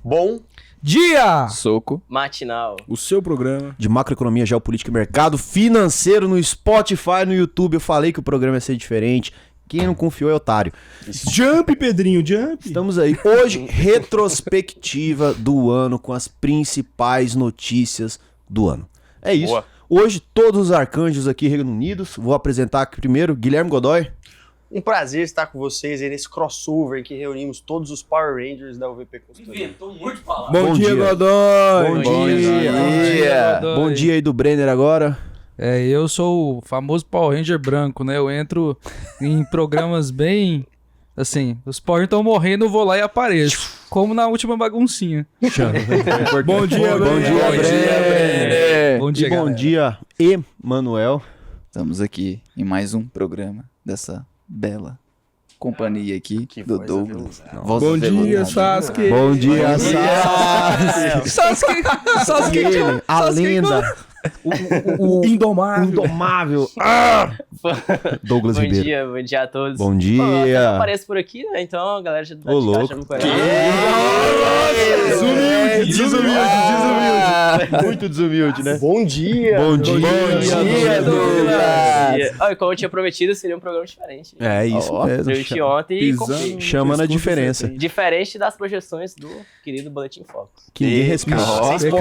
Bom dia! Soco matinal. O seu programa de macroeconomia, geopolítica e mercado financeiro no Spotify, no YouTube. Eu falei que o programa ia ser diferente. Quem não confiou é otário. Jump, Pedrinho, jump. Estamos aí. Hoje, retrospectiva do ano com as principais notícias do ano. É isso. Boa. Hoje, todos os arcanjos aqui reunidos. Vou apresentar aqui primeiro Guilherme Godoy. Um prazer estar com vocês aí nesse crossover em que reunimos todos os Power Rangers da UVP Consultoria. Inventou muito palavra. Bom dia, Godoy. Bom Bom dia. dia. Bom dia aí do Brenner agora. Eu sou o famoso Power Ranger branco, né? Eu entro em programas bem... Assim, os Power estão morrendo, eu vou lá e apareço. Como na última baguncinha. Bom dia, Brenner. Bom dia, E bom galera. dia, Emanuel. Estamos aqui em mais um programa dessa bela companhia aqui do Douglas. Voz Bom dia, veludada. Sasuke. Bom dia, Sasuke. Sasuke Ele, a lenda. O Indomável. Indomável. Douglas Bom Ribeiro. dia a todos. Bom Bom, eu dia. apareço por aqui, né? Então a galera já Ô, louco. já me conhece. Desumilde. Muito desumilde, né? Bom dia! Bom dia, Douglas. Olha, como eu tinha prometido, seria um programa diferente. É isso Ó, mesmo. Eu te ontem e pisando. cumpri. Chama na diferença. Diferente das projeções do querido Boletim Focus. Que ninguém respeita. Sem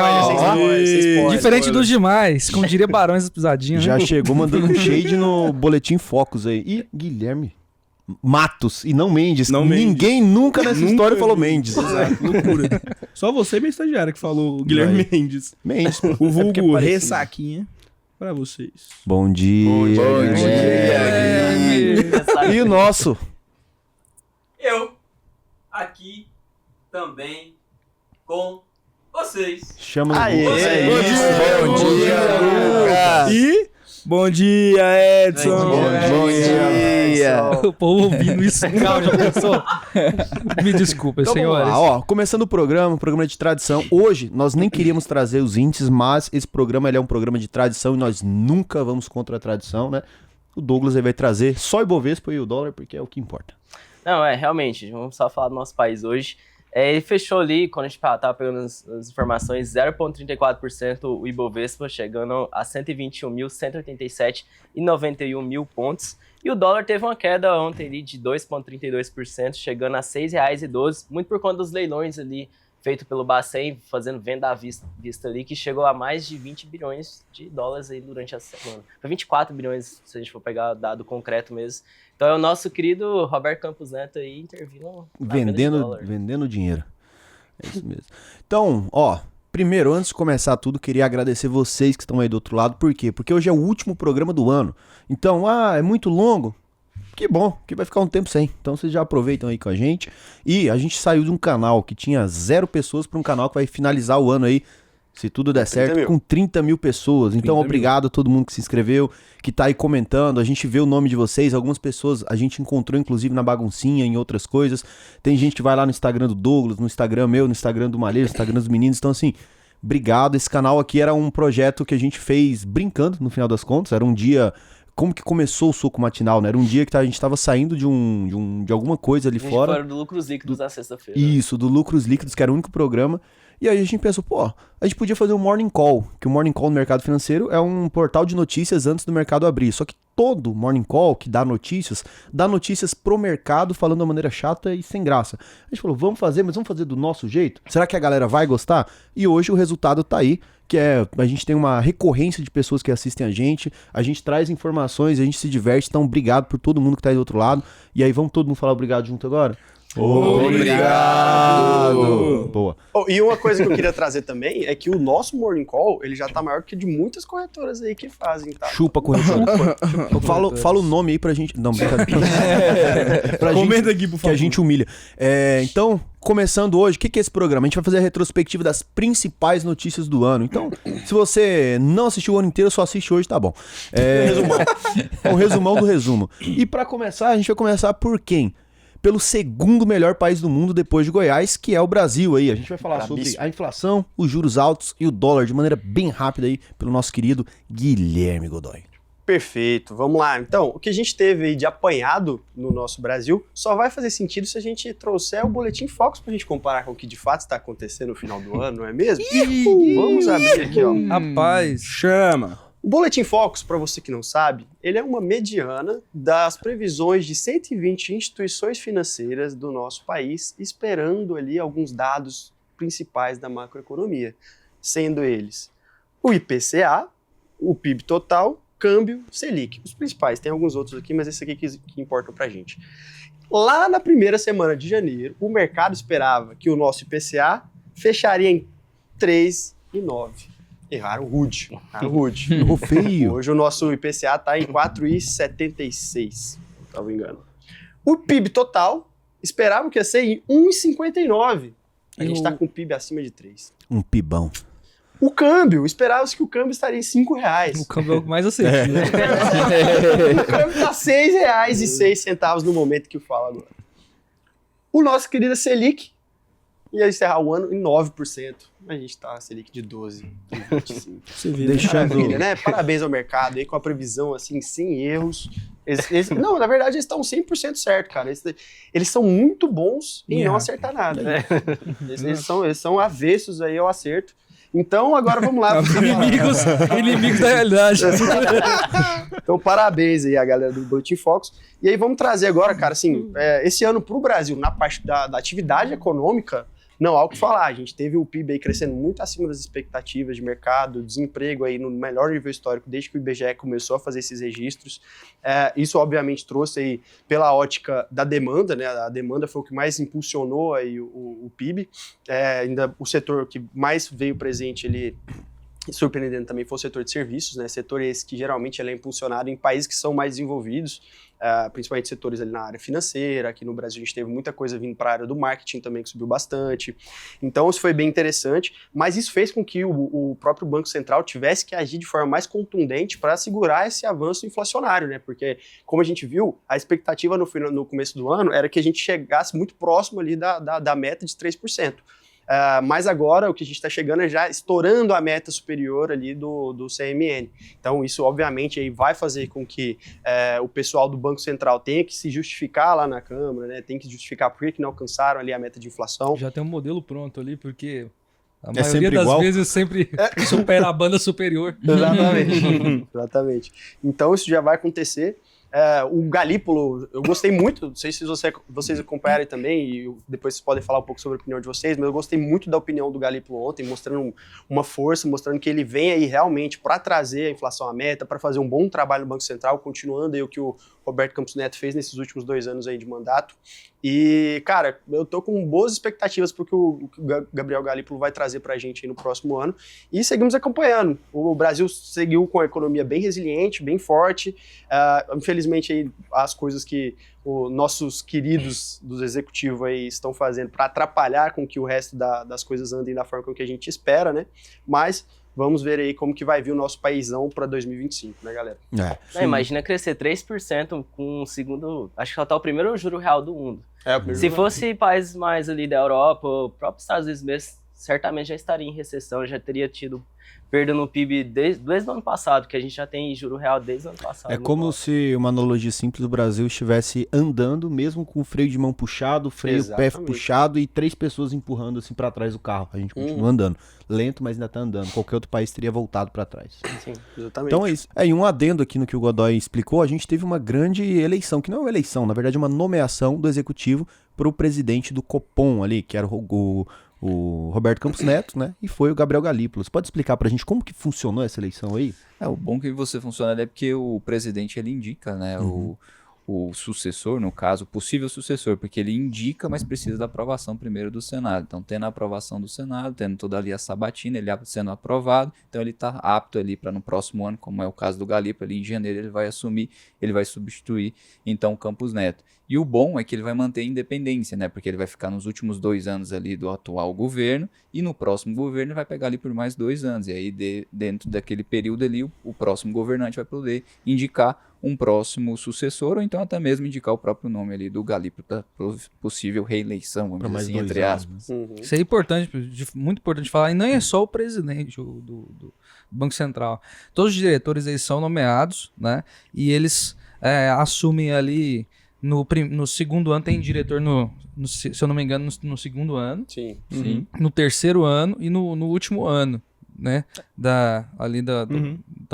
Diferente dos demais, como diria Barões das Pisadinhas, Já né? chegou mandando um shade no Boletim Focus aí. E Guilherme Matos, e não Mendes. Não Mendes. Ninguém nunca nessa história falou Mendes. Exato, loucura. Só você e minha estagiária que falou o Guilherme Aí. Mendes. Mendes. O porque vulgo parecido. ressaquinha pra vocês. Bom dia. Sabe? E o nosso? Eu aqui também com vocês. Chama no Aê, Google. é isso. Bom dia, Lucas. E bom dia, Edson. Bom dia. O povo ouvindo isso. Calma, já pensou? Me desculpa, Então vamos senhores. lá, ó, começando o programa, um programa de tradição. Hoje nós nem queríamos trazer os índices, mas esse programa ele é um programa de tradição e nós nunca vamos contra a tradição, né? O Douglas aí vai trazer só o Ibovespa e o dólar, porque é o que importa. Não, realmente, vamos só falar do nosso país hoje. Ele fechou ali, quando a gente tava pegando as informações, 0,34% o Ibovespa, chegando a 121.187,91 mil pontos. E o dólar teve uma queda ontem ali de 2,32%, chegando a R$ 6,12, muito por conta dos leilões ali, feito pelo Bacen, fazendo venda à vista ali, que chegou a mais de 20 bilhões de dólares aí durante a semana. Foi 24 bilhões, se a gente for pegar dado concreto mesmo. Então é o nosso querido Roberto Campos Neto aí intervindo na venda de dólar. Vendendo dinheiro. É isso mesmo. Então, ó, primeiro, antes de começar tudo, queria agradecer vocês que estão aí do outro lado. Por quê? Porque hoje é o último programa do ano. Então, é muito longo? Que bom, que vai ficar um tempo sem. Então vocês já aproveitam aí com a gente. E a gente saiu de um canal que tinha 0 pessoas para um canal que vai finalizar o ano aí, se tudo der certo, com 30 mil pessoas. Então, obrigado a todo mundo que se inscreveu, que tá aí comentando. A gente vê o nome de vocês. Algumas pessoas a gente encontrou, inclusive, na baguncinha, em outras coisas. Tem gente que vai lá no Instagram do Douglas, no Instagram meu, no Instagram do Malheiro, no Instagram dos meninos. Então, assim, obrigado. Esse canal aqui era um projeto que a gente fez brincando, no final das contas. Era um dia... Como que começou o Soco Matinal, né? Era um dia que a gente tava saindo de alguma coisa ali fora. Fora do Lucros Líquidos da sexta-feira. Isso, do Lucros Líquidos, que era o único programa. E aí a gente pensou, pô, a gente podia fazer um Morning Call, que o Morning Call no mercado financeiro é um portal de notícias antes do mercado abrir. Só que todo Morning Call que dá notícias pro mercado falando de uma maneira chata e sem graça. A gente falou, vamos fazer, mas vamos fazer do nosso jeito? Será que a galera vai gostar? E hoje o resultado tá aí, que é, a gente tem uma recorrência de pessoas que assistem a gente traz informações, a gente se diverte, então obrigado por todo mundo que tá aí do outro lado. E aí vamos todo mundo falar obrigado junto agora? Obrigado! Boa. Oh, e uma coisa que eu queria trazer também é que o nosso Morning Call, ele já tá maior que de muitas corretoras aí que fazem, tá? Chupa, corretora. Fala o nome aí pra gente... Não, brincadeira. Comenta aqui, por Que a favor. gente humilha. Então, começando hoje, o que é esse programa? A gente vai fazer a retrospectiva das principais notícias do ano. Então, se você não assistiu o ano inteiro, só assiste hoje, tá bom. Um resumão do resumo. E pra começar, a gente vai começar por quem? Pelo segundo melhor país do mundo depois de Goiás, que é o Brasil aí. A gente vai falar sobre a inflação, os juros altos e o dólar de maneira bem rápida aí pelo nosso querido Guilherme Godoy. Perfeito, vamos lá. Então, o que a gente teve aí de apanhado no nosso Brasil só vai fazer sentido se a gente trouxer o Boletim Focus pra gente comparar com o que de fato está acontecendo no final do ano, não é mesmo? Vamos abrir aqui, ó. Rapaz, Chama. O Boletim Focus, para você que não sabe, ele é uma mediana das previsões de 120 instituições financeiras do nosso país, esperando ali alguns dados principais da macroeconomia, sendo eles o IPCA, o PIB total, câmbio, Selic. Os principais, tem alguns outros aqui, mas esse aqui que importam pra gente. Lá na primeira semana de janeiro, o mercado esperava que o nosso IPCA fecharia em 3,9. Erraram rude. Errou feio. Hoje o nosso IPCA está em 4,76, se não me engano. O PIB total, esperavam que ia ser em 1,59. A gente está com o PIB acima de 3. Um pibão. O câmbio, esperava-se que o câmbio estaria em R$5. o câmbio é o que mais aceito, né? O câmbio está R$ 6,06 no momento que eu falo agora. O nosso querido Selic ia encerrar o ano em 9%. A gente está Selic de 12, de 25. Você vira. Maravilha, né? Parabéns ao mercado aí com a previsão, assim, sem erros. Não, na verdade, eles estão 100% certo, cara. Eles são muito bons em não acertar nada. Eles são avessos aí ao acerto. Então, agora vamos lá. Inimigos da realidade. Então, parabéns aí a galera do Boletim Focus. E aí, vamos trazer agora, cara, assim, esse ano para o Brasil, na parte da atividade econômica, não há o que falar. A gente teve o PIB aí crescendo muito acima das expectativas de mercado, desemprego aí no melhor nível histórico desde que o IBGE começou a fazer esses registros. Isso, obviamente, trouxe aí pela ótica da demanda, né? A demanda foi o que mais impulsionou aí o PIB. Ainda o setor que mais veio presente, ele surpreendendo também, foi o setor de serviços, né? Setor esse que geralmente ele é impulsionado em países que são mais desenvolvidos, principalmente setores ali na área financeira. Aqui no Brasil a gente teve muita coisa vindo para a área do marketing também, que subiu bastante. Então isso foi bem interessante, mas isso fez com que o próprio Banco Central tivesse que agir de forma mais contundente para segurar esse avanço inflacionário, né? Porque, como a gente viu, a expectativa no começo do ano era que a gente chegasse muito próximo ali da meta de 3%. Mas agora o que a gente está chegando é já estourando a meta superior ali do CMN. Então isso obviamente aí vai fazer com que o pessoal do Banco Central tenha que se justificar lá na Câmara, né? Tem que justificar por que não alcançaram ali a meta de inflação. Já tem um modelo pronto ali, porque a É maioria sempre das igual? vezes sempre supera a banda superior. Exatamente. Então isso já vai acontecer. O Galípolo, eu gostei muito, não sei se vocês acompanharem também, e depois vocês podem falar um pouco sobre a opinião de vocês, mas eu gostei muito da opinião do Galípolo ontem, mostrando uma força, mostrando que ele vem aí realmente para trazer a inflação à meta, para fazer um bom trabalho no Banco Central, continuando aí o que o Roberto Campos Neto fez nesses últimos 2 anos aí de mandato. E, cara, eu tô com boas expectativas pro que o Gabriel Galípolo vai trazer pra gente aí no próximo ano. E seguimos acompanhando. O Brasil seguiu com a economia bem resiliente, bem forte. Infelizmente, aí, as coisas que os nossos queridos dos executivos aí estão fazendo para atrapalhar com que o resto das coisas andem da forma com que a gente espera, né? Mas vamos ver aí como que vai vir o nosso paizão para 2025, né, galera? Imagina crescer 3% com o segundo... Acho que só tá o primeiro juro real do mundo. O primeiro Se fosse países mais ali da Europa, o próprio Estados Unidos mesmo, certamente já estaria em recessão, já teria tido perda no PIB desde o ano passado, que a gente já tem juro real desde o ano passado. É como se, uma analogia simples, o Brasil estivesse andando, mesmo com o freio de mão puxado, freio pé puxado e 3 pessoas empurrando assim pra trás do carro. A gente continua andando. Lento, mas ainda tá andando. Qualquer outro país teria voltado pra trás. Sim, exatamente. Então é isso. E um adendo aqui no que o Godoy explicou, a gente teve uma grande eleição, que não é uma eleição, na verdade é uma nomeação do executivo pro presidente do Copom ali, que era o Roberto Campos Neto, né? E foi o Gabriel Galípolo. Você pode explicar pra gente como que funcionou essa eleição aí? O bom que você funciona é porque o presidente ele indica, né? O sucessor, no caso, o possível sucessor, porque ele indica, mas precisa da aprovação primeiro do Senado. Então, tendo a aprovação do Senado, tendo toda ali a sabatina, ele sendo aprovado, então ele está apto ali para no próximo ano, como é o caso do Galípolo, ali em janeiro ele vai assumir, ele vai substituir, então, o Campos Neto. E o bom é que ele vai manter a independência, né? Porque ele vai ficar nos últimos 2 anos ali do atual governo, e no próximo governo ele vai pegar ali por mais 2 anos. E aí, dentro daquele período ali, o próximo governante vai poder indicar um próximo sucessor, ou então até mesmo indicar o próprio nome ali do Galípolo para possível reeleição, vamos Pra dizer mais assim, 2 entre anos. aspas. Isso é importante, muito importante falar. E não é só o presidente do Banco Central. Todos os diretores eles são nomeados, né? E eles assumem ali no segundo ano, tem diretor se eu não me engano, no segundo ano, Sim. Sim. no terceiro ano e no último ano, né? Da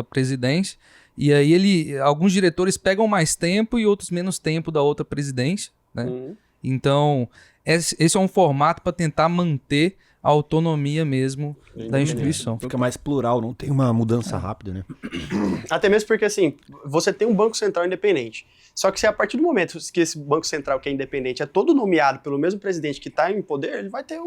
presidência. E aí alguns diretores pegam mais tempo e outros menos tempo da outra presidência, né? Uhum. Então, esse é um formato para tentar manter a autonomia mesmo da instituição. Fica mais plural, não tem uma mudança rápida, né? Até mesmo porque, assim, você tem um Banco Central independente. Só que se a partir do momento que esse Banco Central que é independente é todo nomeado pelo mesmo presidente que está em poder, ele vai ter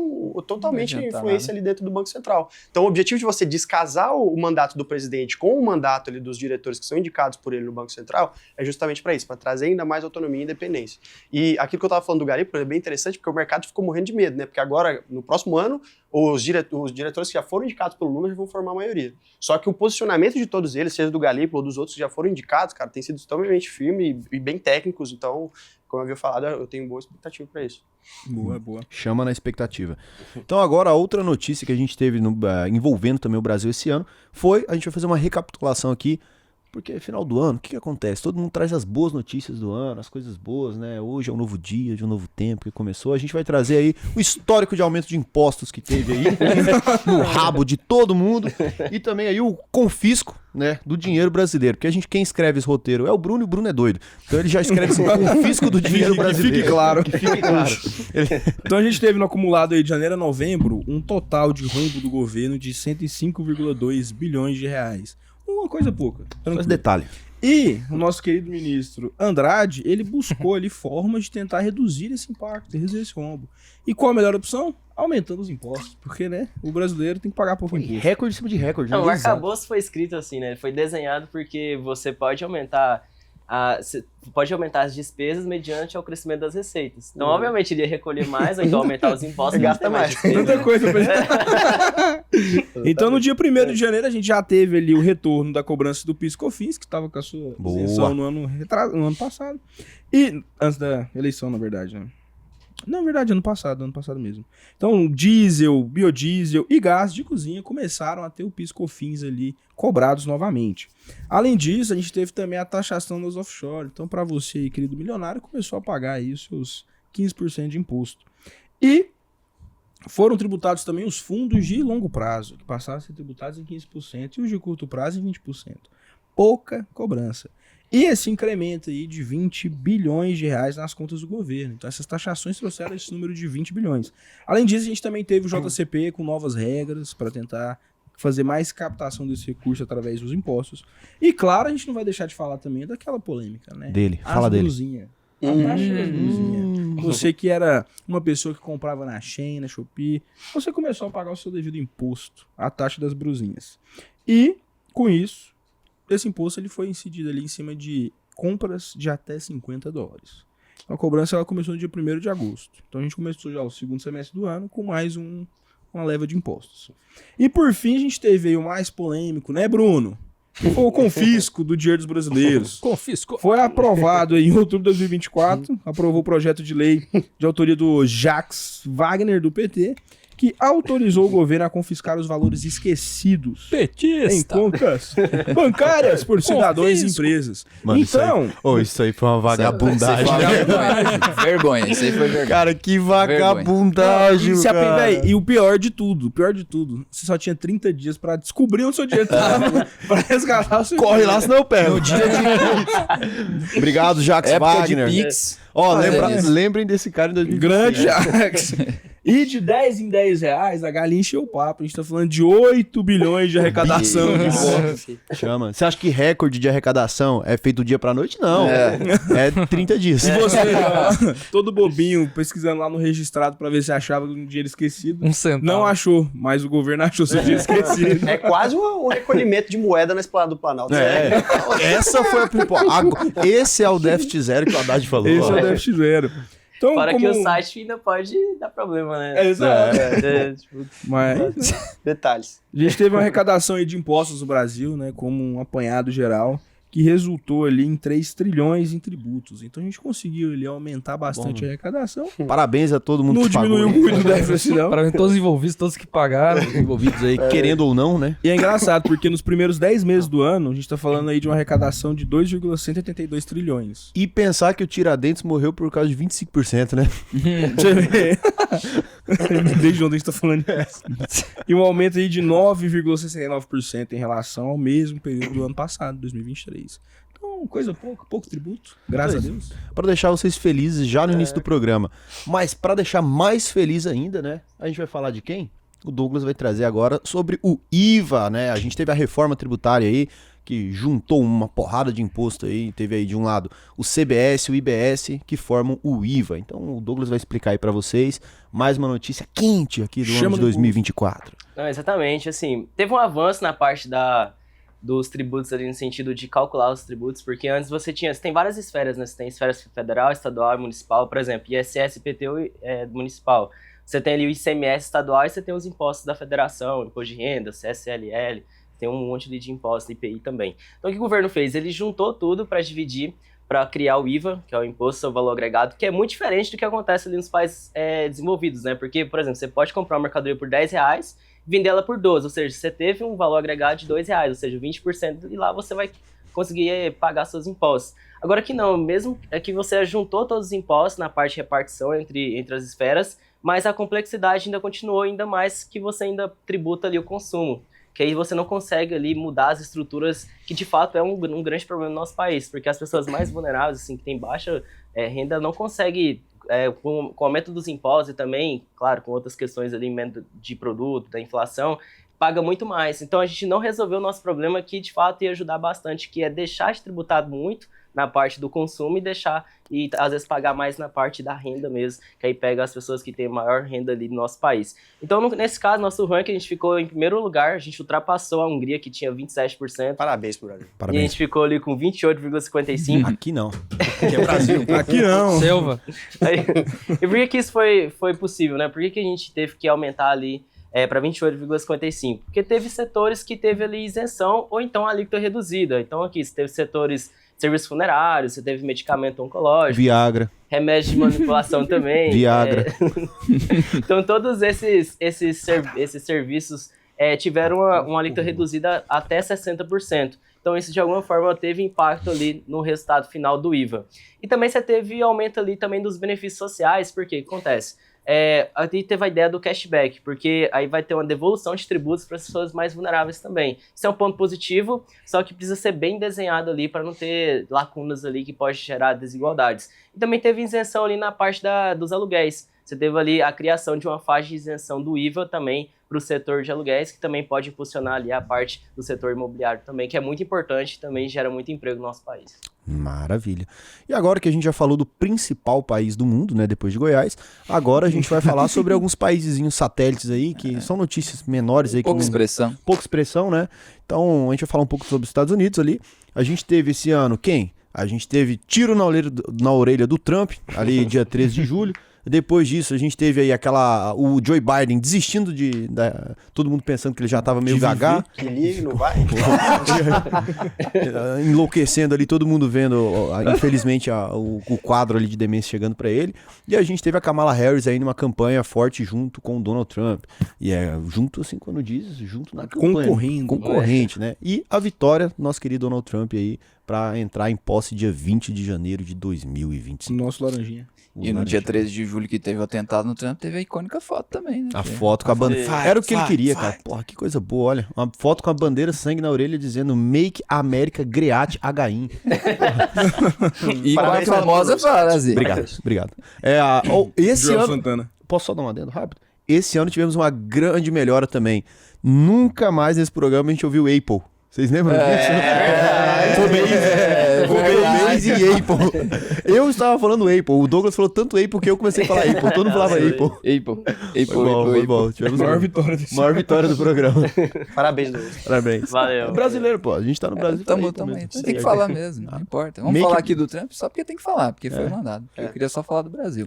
totalmente Não adianta influência ali dentro do Banco Central. Então o objetivo de você descasar o mandato do presidente com o mandato ali dos diretores que são indicados por ele no Banco Central é justamente para isso, para trazer ainda mais autonomia e independência. E aquilo que eu estava falando do Galípolo é bem interessante porque o mercado ficou morrendo de medo, né? Porque agora, no próximo ano, os diretores que já foram indicados pelo Lula já vão formar a maioria. Só que o posicionamento de todos eles, seja do Galípolo ou dos outros que já foram indicados, cara, tem sido extremamente firme e bem técnicos. Então, como eu havia falado, eu tenho boa expectativa para isso. Boa, boa. Chama na expectativa. Então agora a outra notícia que a gente teve envolvendo também o Brasil esse ano a gente vai fazer uma recapitulação aqui, porque é final do ano, o que acontece? Todo mundo traz as boas notícias do ano, as coisas boas, né? Hoje é um novo dia, de um novo tempo que começou. A gente vai trazer aí o histórico de aumento de impostos que teve aí no rabo de todo mundo e também aí o confisco, né, do dinheiro brasileiro. Porque quem escreve esse roteiro é o Bruno e o Bruno é doido. Então ele já escreve assim, confisco do dinheiro brasileiro. Fique claro. Que fique claro. Então a gente teve no acumulado aí de janeiro a novembro um total de rombo do governo de 105,2 bilhões de reais. Uma coisa pouca. Só esse Tranquilo. detalhe. E o nosso querido ministro Andrade, ele buscou ali formas de tentar reduzir esse impacto, reduzir esse rombo. E qual a melhor opção? Aumentando os impostos. Porque, né, o brasileiro tem que pagar pouco imposto. Recorde em cima de recorde. Não, né? o arcabouço foi escrito assim, né? Ele foi desenhado porque você pode aumentar as despesas mediante o crescimento das receitas. Então, obviamente, ele ia recolher mais, ou então aumentar os impostos, gasta mais. despesa. Tanta coisa pra Então, no dia 1º de janeiro, a gente já teve ali o retorno da cobrança do PIS/COFINS, que estava com a sua Boa. isenção no ano passado. E antes da eleição, na verdade, né? Na verdade, ano passado mesmo. Então, diesel, biodiesel e gás de cozinha começaram a ter o PIS/COFINS ali cobrados novamente. Além disso, a gente teve também a taxação dos offshore. Então, para você aí, querido milionário, começou a pagar aí os seus 15% de imposto. E foram tributados também os fundos de longo prazo, que passaram a ser tributados em 15%, e os de curto prazo em 20%. Pouca cobrança. E esse incremento aí de 20 bilhões de reais nas contas do governo. Então essas taxações trouxeram esse número de 20 bilhões. Além disso, a gente também teve o JCP com novas regras para tentar fazer mais captação desse recurso através dos impostos. E claro, a gente não vai deixar de falar também daquela polêmica, né? Dele, fala dele. Blusinha. A taxa das blusinhas. Você que era uma pessoa que comprava na Shein, na Shopee, você começou a pagar o seu devido imposto, a taxa das blusinhas. E, com isso, esse imposto ele foi incidido ali em cima de compras de até $50. A cobrança ela começou no dia 1º de agosto. Então a gente começou já o segundo semestre do ano com mais uma leva de impostos. E por fim a gente teve aí o mais polêmico, né, Bruno? Que foi o confisco do dinheiro dos brasileiros. Confisco. Foi aprovado em outubro de 2024, aprovou o projeto de lei de autoria do Jacques Wagner, do PT, que autorizou o governo a confiscar os valores esquecidos em Petista. contas bancárias por cidadãos e empresas. Mano, Então, isso aí foi uma vagabundagem. Vergonha, isso aí foi vergonha. Cara, que vagabundagem, e, cara. véi, e o pior de tudo, você só tinha 30 dias pra descobrir onde seu dinheiro tava, pra resgatar o seu Corre dinheiro. lá, senão eu pego. Obrigado, Jacques Época Wagner. de Pix. Ó, isso. lembrem desse cara em 2020. Grande Jacques. E de 10 em 10 reais, a galinha encheu o papo. A gente tá falando de 8 bilhões de arrecadação de impostos. Chama. Você acha que recorde de arrecadação é feito do dia pra noite? Não. É 30 dias. Se você, todo bobinho, pesquisando lá no registrado pra ver se achava um dinheiro esquecido, Um centavo. não achou, mas o governo achou seu dinheiro esquecido. É quase um recolhimento de moeda na Esplanada do Planalto. Essa foi a principal. Esse é o déficit zero que o Haddad falou. Esse é o déficit zero. Então, Fora como... que o site ainda pode dar problema, né? Exato. Tipo, Mas Detalhes. a gente teve uma arrecadação aí de impostos no Brasil, né, como um apanhado geral, que resultou ali em 3 trilhões em tributos. Então a gente conseguiu ali aumentar bastante a arrecadação. Parabéns a todo mundo Não que pagou. diminuiu muito o déficit, não. Para todos os envolvidos, todos que pagaram. Envolvidos aí, querendo ou não, né? E é engraçado, porque nos primeiros 10 meses do ano, a gente tá falando aí de uma arrecadação de 2,182 trilhões. E pensar que o Tiradentes morreu por causa de 25%, né? Você vê? Desde onde a gente tá falando disso. E um aumento aí de 9,69% em relação ao mesmo período do ano passado, 2023. Então, coisa pouco tributo, graças a Deus. Pra deixar vocês felizes já no início do programa. Mas pra deixar mais feliz ainda, né? A gente vai falar de quem? O Douglas vai trazer agora sobre o IVA, né? A gente teve a reforma tributária aí, que juntou uma porrada de imposto aí. Teve aí de um lado o CBS e o IBS, que formam o IVA. Então o Douglas vai explicar aí pra vocês mais uma notícia quente aqui do ano de 2024. Não, exatamente, assim, teve um avanço na parte dos tributos ali, no sentido de calcular os tributos, porque antes você tem várias esferas, né? Você tem esfera federal, estadual e municipal, por exemplo, ISS, IPTU municipal. Você tem ali o ICMS estadual e você tem os impostos da federação, imposto de renda, CSLL, tem um monte ali de impostos, IPI também. Então o que o governo fez? Ele juntou tudo para dividir, para criar o IVA, que é o Imposto sobre Valor Agregado, que é muito diferente do que acontece ali nos países desenvolvidos, né? Porque, por exemplo, você pode comprar uma mercadoria por R$10, vender ela por 12, ou seja, você teve um valor agregado de R$2, ou seja, 20%, e lá você vai conseguir pagar seus impostos. Agora que não, mesmo é que você juntou todos os impostos na parte de repartição entre as esferas, mas a complexidade ainda continuou ainda mais que você ainda tributa ali o consumo, que aí você não consegue ali mudar as estruturas, que de fato é um grande problema no nosso país, porque as pessoas mais vulneráveis, assim, que têm baixa renda, não conseguem, com o aumento dos impostos e também, claro, com outras questões ali de produto, da inflação, paga muito mais. Então a gente não resolveu o nosso problema, que de fato ia ajudar bastante, que é deixar de tributar muito na parte do consumo e às vezes pagar mais na parte da renda mesmo, que aí pega as pessoas que têm maior renda ali no nosso país. Então, nesse caso, nosso ranking, a gente ficou em primeiro lugar, a gente ultrapassou a Hungria, que tinha 27%. Parabéns pro Brasil. E a gente ficou ali com 28,55%. Aqui não. Aqui é Brasil. Aqui não. Selva. E por que isso foi possível, né? Por que a gente teve que aumentar ali para 28,55%? Porque teve setores que teve ali isenção ou então alíquota reduzida. Então aqui, você teve setores serviços funerários, você teve medicamento oncológico, Viagra. remédio de manipulação também. Viagra. Então todos esses serviços tiveram uma alíquota reduzida até 60%. Então isso de alguma forma teve impacto ali no resultado final do IVA. E também você teve aumento ali também dos benefícios sociais, porque o que acontece? Aí teve a ideia do cashback, porque aí vai ter uma devolução de tributos para as pessoas mais vulneráveis também. Isso é um ponto positivo, só que precisa ser bem desenhado ali para não ter lacunas ali que pode gerar desigualdades. E também teve isenção ali na parte dos aluguéis. Você teve ali a criação de uma faixa de isenção do IVA também para o setor de aluguéis, que também pode impulsionar ali a parte do setor imobiliário também, que é muito importante e também gera muito emprego no nosso país. Maravilha. E agora que a gente já falou do principal país do mundo, né, depois de Goiás, agora a gente vai falar sobre alguns paísezinhos satélites aí, que são notícias menores aí. Pouca expressão. Pouca expressão, né? Então a gente vai falar um pouco sobre os Estados Unidos ali. A gente teve esse ano quem? A gente teve tiro na orelha do Trump, ali dia 13 de julho. Depois disso, a gente teve aí o Joe Biden desistindo todo mundo pensando que ele já tava meio gaga. Que liga, não vai? Enlouquecendo ali, todo mundo vendo, infelizmente, o quadro ali de demência chegando pra ele. E a gente teve a Kamala Harris aí numa campanha forte junto com o Donald Trump. E junto, assim, quando diz, junto na campanha. Concorrente, né? E a vitória do nosso querido Donald Trump aí pra entrar em posse dia 20 de janeiro de 2025. Nosso laranjinha. E no dia 13 de julho que teve o atentado no Trump, teve a icônica foto também, né? A foto com a bandeira. Era o que ele queria, cara. Porra, que coisa boa, olha. Uma foto com a bandeira, sangue na orelha, dizendo Make America Great Again. E com a famosa frase. Obrigado. Esse João ano... Santana. Posso só dar um adendo rápido? Esse ano tivemos uma grande melhora também. Nunca mais nesse programa a gente ouviu Apple. Vocês lembram disso? Levou Base e Apple. Eu estava falando Apple. O Douglas falou tanto Apple que eu comecei a falar Apple. Todo mundo falava Apple. Foi bom. Tivemos Maior vitória desse maior vitória do programa. Parabéns, Douglas. Parabéns. Valeu. É brasileiro, pô. A gente tá no Brasil. Tamo também. aí. Tem que falar mesmo, não importa. Vamos Meio falar que- aqui do Trump só porque tem que falar, porque foi mandado. Eu queria só falar do Brasil.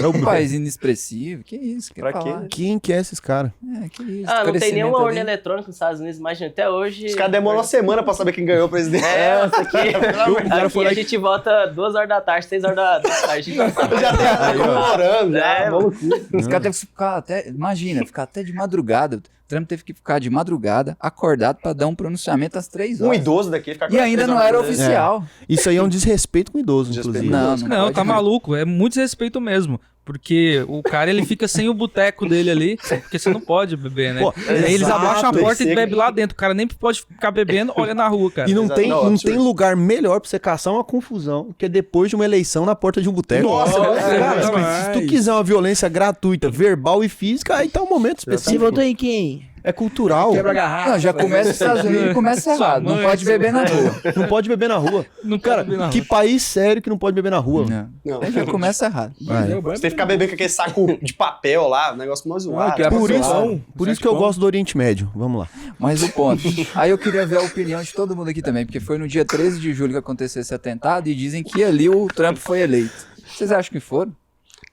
É o Um país inexpressivo, que isso? Pra quê? falar? Quem que é esses caras? Que isso? Ah, não tem crescimento nenhuma ali. urna eletrônica nos Estados Unidos, imagina, até hoje... Os caras demoram uma semana pra saber quem ganhou o presidente. É, isso aqui. cara Aqui foi lá a e- gente vota 2 horas da tarde, 6 horas da tarde. A gente Já tá comemorando, já. É, Maluquice. Os caras teve que ficar até, imagina, ficar até de madrugada. O Trump teve que ficar de madrugada, acordado pra dar um pronunciamento às 3 Um horas. idoso daqui fica E ainda não era oficial. oficial. Isso aí é um desrespeito com o idoso, Desrespeito inclusive. com o idoso. Não, pode tá mesmo. maluco. É muito desrespeito mesmo. Porque o cara, ele fica sem o boteco dele ali, porque você não pode beber, né? Pô, Aí eles exato, abaixam a porta e esse- bebe lá dentro. O cara nem pode ficar bebendo, olha na rua, cara. E não Exato. tem, Não, não absurdo. tem lugar melhor pra você caçar uma confusão que é depois de uma eleição na porta de um boteco. Nossa, cara, demais. se tu quiser uma violência gratuita, verbal e física, aí tá um momento específico. em quem? É cultural. Não, já começa os Estados Unidos e começa errado. Não pode beber na rua. Não pode beber na rua. Não Cara, pode beber na que rua. país sério que não pode beber na rua? Não. Não. Aí já começa errado. Vai. Você tem que ficar bebendo com aquele saco de papel lá, um negócio mais zoado. que é Por Claro. isso, por isso que eu gosto do Oriente Médio. Vamos lá. Mas o ponto. Aí eu queria ver a opinião de todo mundo aqui também, porque foi no dia 13 de julho que aconteceu esse atentado e dizem que ali o Trump foi eleito. Vocês acham que foram?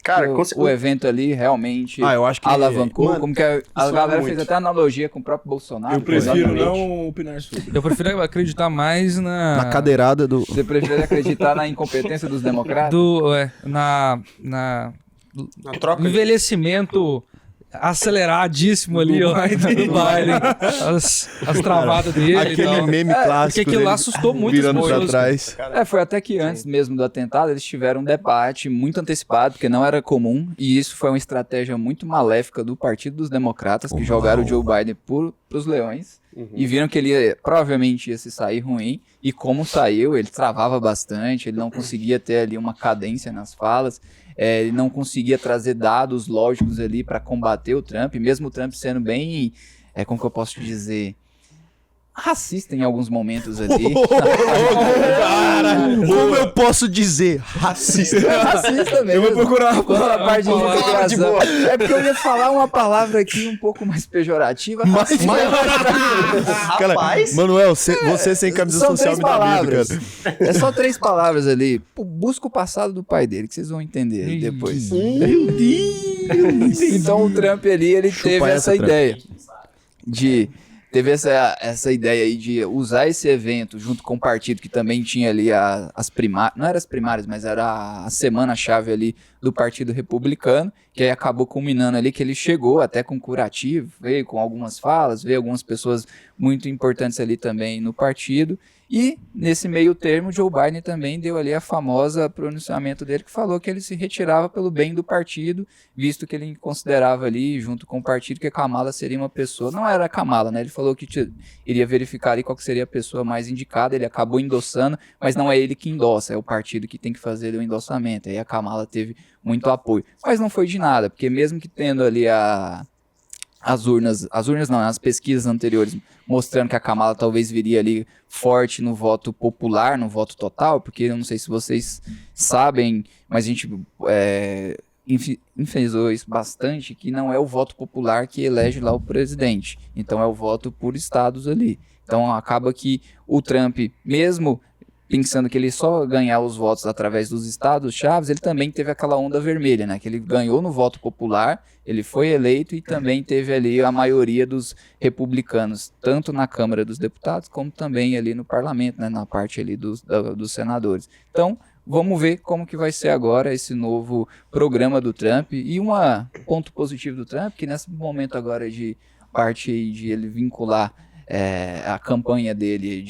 Cara, Que o evento ali realmente Ah, eu acho que alavancou? Mano, Como que a isso galera muito. fez até analogia com o próprio Bolsonaro. Eu prefiro Exatamente. não opinar sobre. Eu prefiro acreditar mais na cadeirada do. Você prefere acreditar na incompetência dos democratas? na Na troca no envelhecimento aceleradíssimo ali, ó, do Biden. As travadas dele e Aquele tal. meme Porque clássico. aquilo lá dele assustou muito as virando pra pessoas. trás. Foi até que antes mesmo do atentado eles tiveram um debate muito antecipado, porque não era comum, e isso foi uma estratégia muito maléfica do Partido dos Democratas, que jogaram o Joe Biden pros leões, e viram que ele provavelmente ia se sair ruim, e como saiu, ele travava bastante, ele não conseguia ter ali uma cadência nas falas, ele não conseguia trazer dados lógicos ali para combater o Trump, mesmo o Trump sendo bem, como que eu posso dizer, racista em alguns momentos ali. Cara, como eu posso dizer? Racista. Racista mesmo. Eu vou procurar Quando a parte de palavra de integração. boa. É porque eu ia falar uma palavra aqui um pouco mais pejorativa. Mas- Cara, Rapaz, Manuel, você sem camisa São social 3 me dá medo, palavras. cara. É só 3 palavras ali. Pô, busca o passado do pai dele, que vocês vão entender aí depois. Então o Trump ali, ele Chupa teve essa, essa Trump. ideia Teve essa ideia aí de usar esse evento junto com o partido que também tinha ali as primárias, não eram as primárias, mas era a semana-chave ali do Partido Republicano, que aí acabou culminando ali que ele chegou até com curativo, veio com algumas falas, veio algumas pessoas muito importantes ali também no partido, e nesse meio termo Joe Biden também deu ali a famosa pronunciamento dele que falou que ele se retirava pelo bem do partido, visto que ele considerava ali, junto com o partido, que a Kamala seria uma pessoa, não era a Kamala, né, ele falou que iria verificar ali qual que seria a pessoa mais indicada, ele acabou endossando, mas não é ele que endossa, é o partido que tem que fazer o endossamento, aí a Kamala teve muito apoio, mas não foi de nada, porque mesmo que tendo ali as urnas não, as pesquisas anteriores mostrando que a Kamala talvez viria ali forte no voto popular, no voto total, porque eu não sei se vocês sabem, mas a gente enfezou isso bastante, que não é o voto popular que elege lá o presidente, então é o voto por estados ali. Então acaba que o Trump, mesmo pensando que ele só ganhar os votos através dos estados chaves, ele também teve aquela onda vermelha, né? Que ele ganhou no voto popular, ele foi eleito e também teve ali a maioria dos republicanos, tanto na Câmara dos Deputados, como também ali no parlamento, né? Na parte ali dos senadores. Então, vamos ver como que vai ser agora esse novo programa do Trump. E um ponto positivo do Trump, que nesse momento agora de parte aí de ele vincular a campanha dele,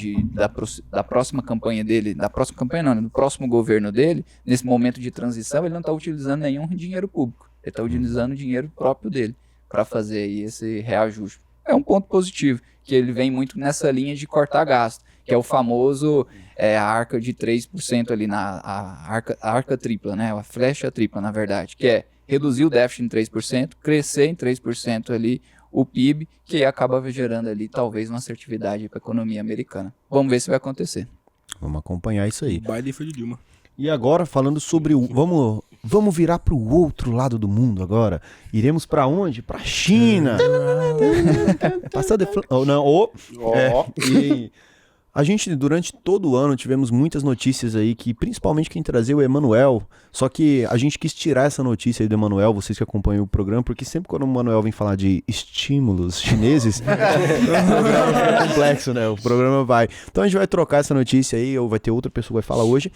da próxima campanha dele, do próximo governo dele, nesse momento de transição, ele não está utilizando nenhum dinheiro público, ele está utilizando o dinheiro próprio dele para fazer aí esse reajuste. É um ponto positivo, que ele vem muito nessa linha de cortar gasto, que é o famoso a arca de 3% ali, a arca tripla, né? A flecha tripla, na verdade, que é reduzir o déficit em 3%, crescer em 3% ali o PIB, que acaba gerando ali talvez uma assertividade para a economia americana. Vamos ver se vai acontecer. Vamos acompanhar isso aí. O baile foi de Dilma. E agora, falando sobre o... Vamos virar para o outro lado do mundo agora. Iremos para onde? Para China. Passando de... E a gente, durante todo o ano, tivemos muitas notícias aí que, principalmente quem trazia o Emanuel, só que a gente quis tirar essa notícia aí do Emanuel, vocês que acompanham o programa, porque sempre quando o Emanuel vem falar de estímulos chineses, o programa fica complexo, né? O programa vai. Então a gente vai trocar essa notícia aí, ou vai ter outra pessoa que vai falar hoje,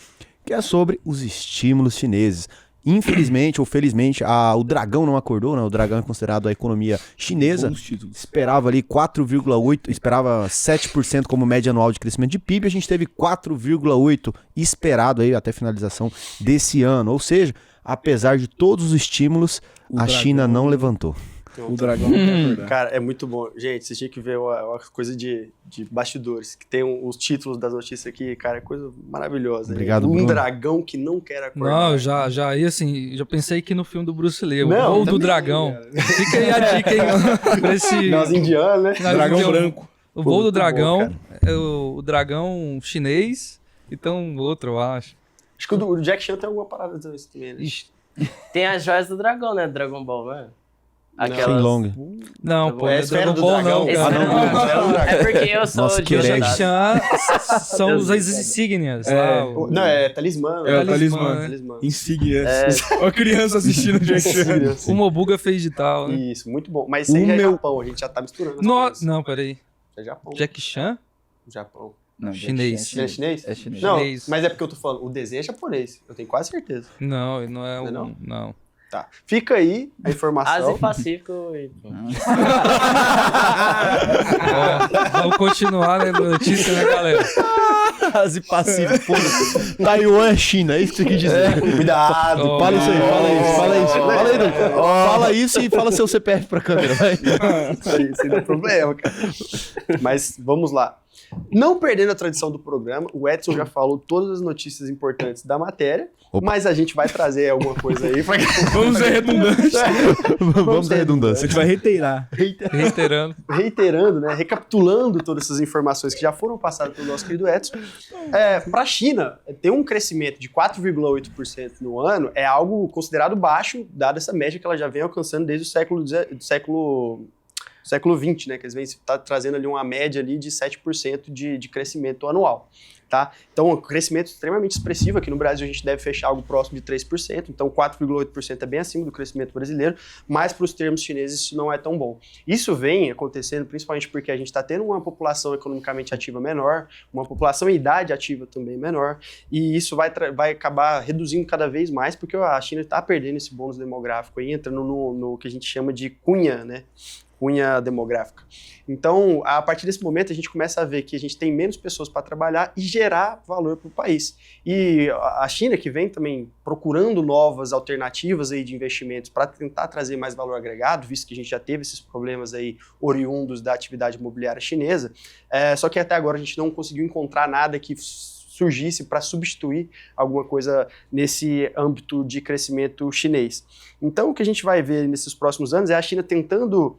que é sobre os estímulos chineses. Infelizmente ou felizmente, o Dragão não acordou, né? O Dragão é considerado a economia chinesa. Esperava ali 4,8%, esperava 7% como média anual de crescimento de PIB. A gente teve 4,8% esperado aí até finalização desse ano. Ou seja, apesar de todos os estímulos, a China não levantou. O Dragão não quer acordar. Cara, é muito bom. Gente, vocês tinham que ver uma coisa de bastidores, que tem os títulos das notícias aqui, cara, é coisa maravilhosa. Obrigado, Um Bruno. dragão que não quer acordar. Não, já ia assim, já pensei que no filme do Bruce Lee, o Não, Voo do também, Dragão. Fica aí a dica, hein? Pra esse... Nós indianos, né? Dragão branco. O Voo do Muito bom, Dragão, cara. é o dragão chinês, então outro, eu acho. Acho que o Jack Chan tem alguma parada desse também, né? Ixi, Tem as joias do dragão, né? Dragon Ball, né? Shenlong. não, pô, É a não é esfera Dragon do Ball dragão. não, Esse cara. não, É porque eu sou Nossa, de que outra herege. Jack data. Chan são os insígnias lá. Não, é talismã. É o Talismã, talismã. né? Talismã. Insígnia. Uma criança assistindo o Jack Chan. O Mobuga fez de tal, né? Isso, muito bom. Mas isso aí já é Japão, a gente já tá misturando. as coisas. Não, peraí. É Japão. Jack Chan? Japão. Não, Chinês. Ele é chinês? É chinês. Não, Chinês. mas é porque eu tô falando, o desenho é japonês. Eu tenho quase certeza. Não, ele não é Não é um... Não. Tá. Fica aí a informação. Ásia e Pacífico. Ó, vamos continuar na notícia, né, galera? Ásia e Pacífico, foda-se. Taiwan é China, é isso que você quis dizer. Cuidado. Oh, Fala isso aí, fala isso. Fala aí, Douglas. Ó. Fala isso e fala seu CPF pra câmera, vai. Isso aí não é problema, cara. Mas vamos lá. Não perdendo a tradição do programa, o Edson já falou todas as notícias importantes da matéria, Opa. mas a gente vai trazer alguma coisa aí pra... Vamos ser redundantes. Vamos à A redundância. gente vai reiterar. Reiterando. Reiterando, né, recapitulando todas essas informações que já foram passadas pelo nosso querido Edson, para a China, ter um crescimento de 4,8% no ano é algo considerado baixo, dada essa média que ela já vem alcançando desde o século XX, né, que eles vêm trazendo ali uma média ali de 7% de crescimento anual. Tá? Então, um crescimento extremamente expressivo. Aqui no Brasil a gente deve fechar algo próximo de 3%, então 4,8% é bem acima do crescimento brasileiro, mas para os termos chineses isso não é tão bom. Isso vem acontecendo principalmente porque a gente está tendo uma população economicamente ativa menor, uma população em idade ativa também menor, e isso vai acabar reduzindo cada vez mais, porque a China está perdendo esse bônus demográfico aí, entrando no que a gente chama de cunha, né? Cunha demográfica. Então, a partir desse momento, a gente começa a ver que a gente tem menos pessoas para trabalhar e gerar valor para o país. E a China, que vem também procurando novas alternativas aí de investimentos para tentar trazer mais valor agregado, visto que a gente já teve esses problemas aí oriundos da atividade imobiliária chinesa, só que até agora a gente não conseguiu encontrar nada que surgisse para substituir alguma coisa nesse âmbito de crescimento chinês. Então, o que a gente vai ver nesses próximos anos é a China tentando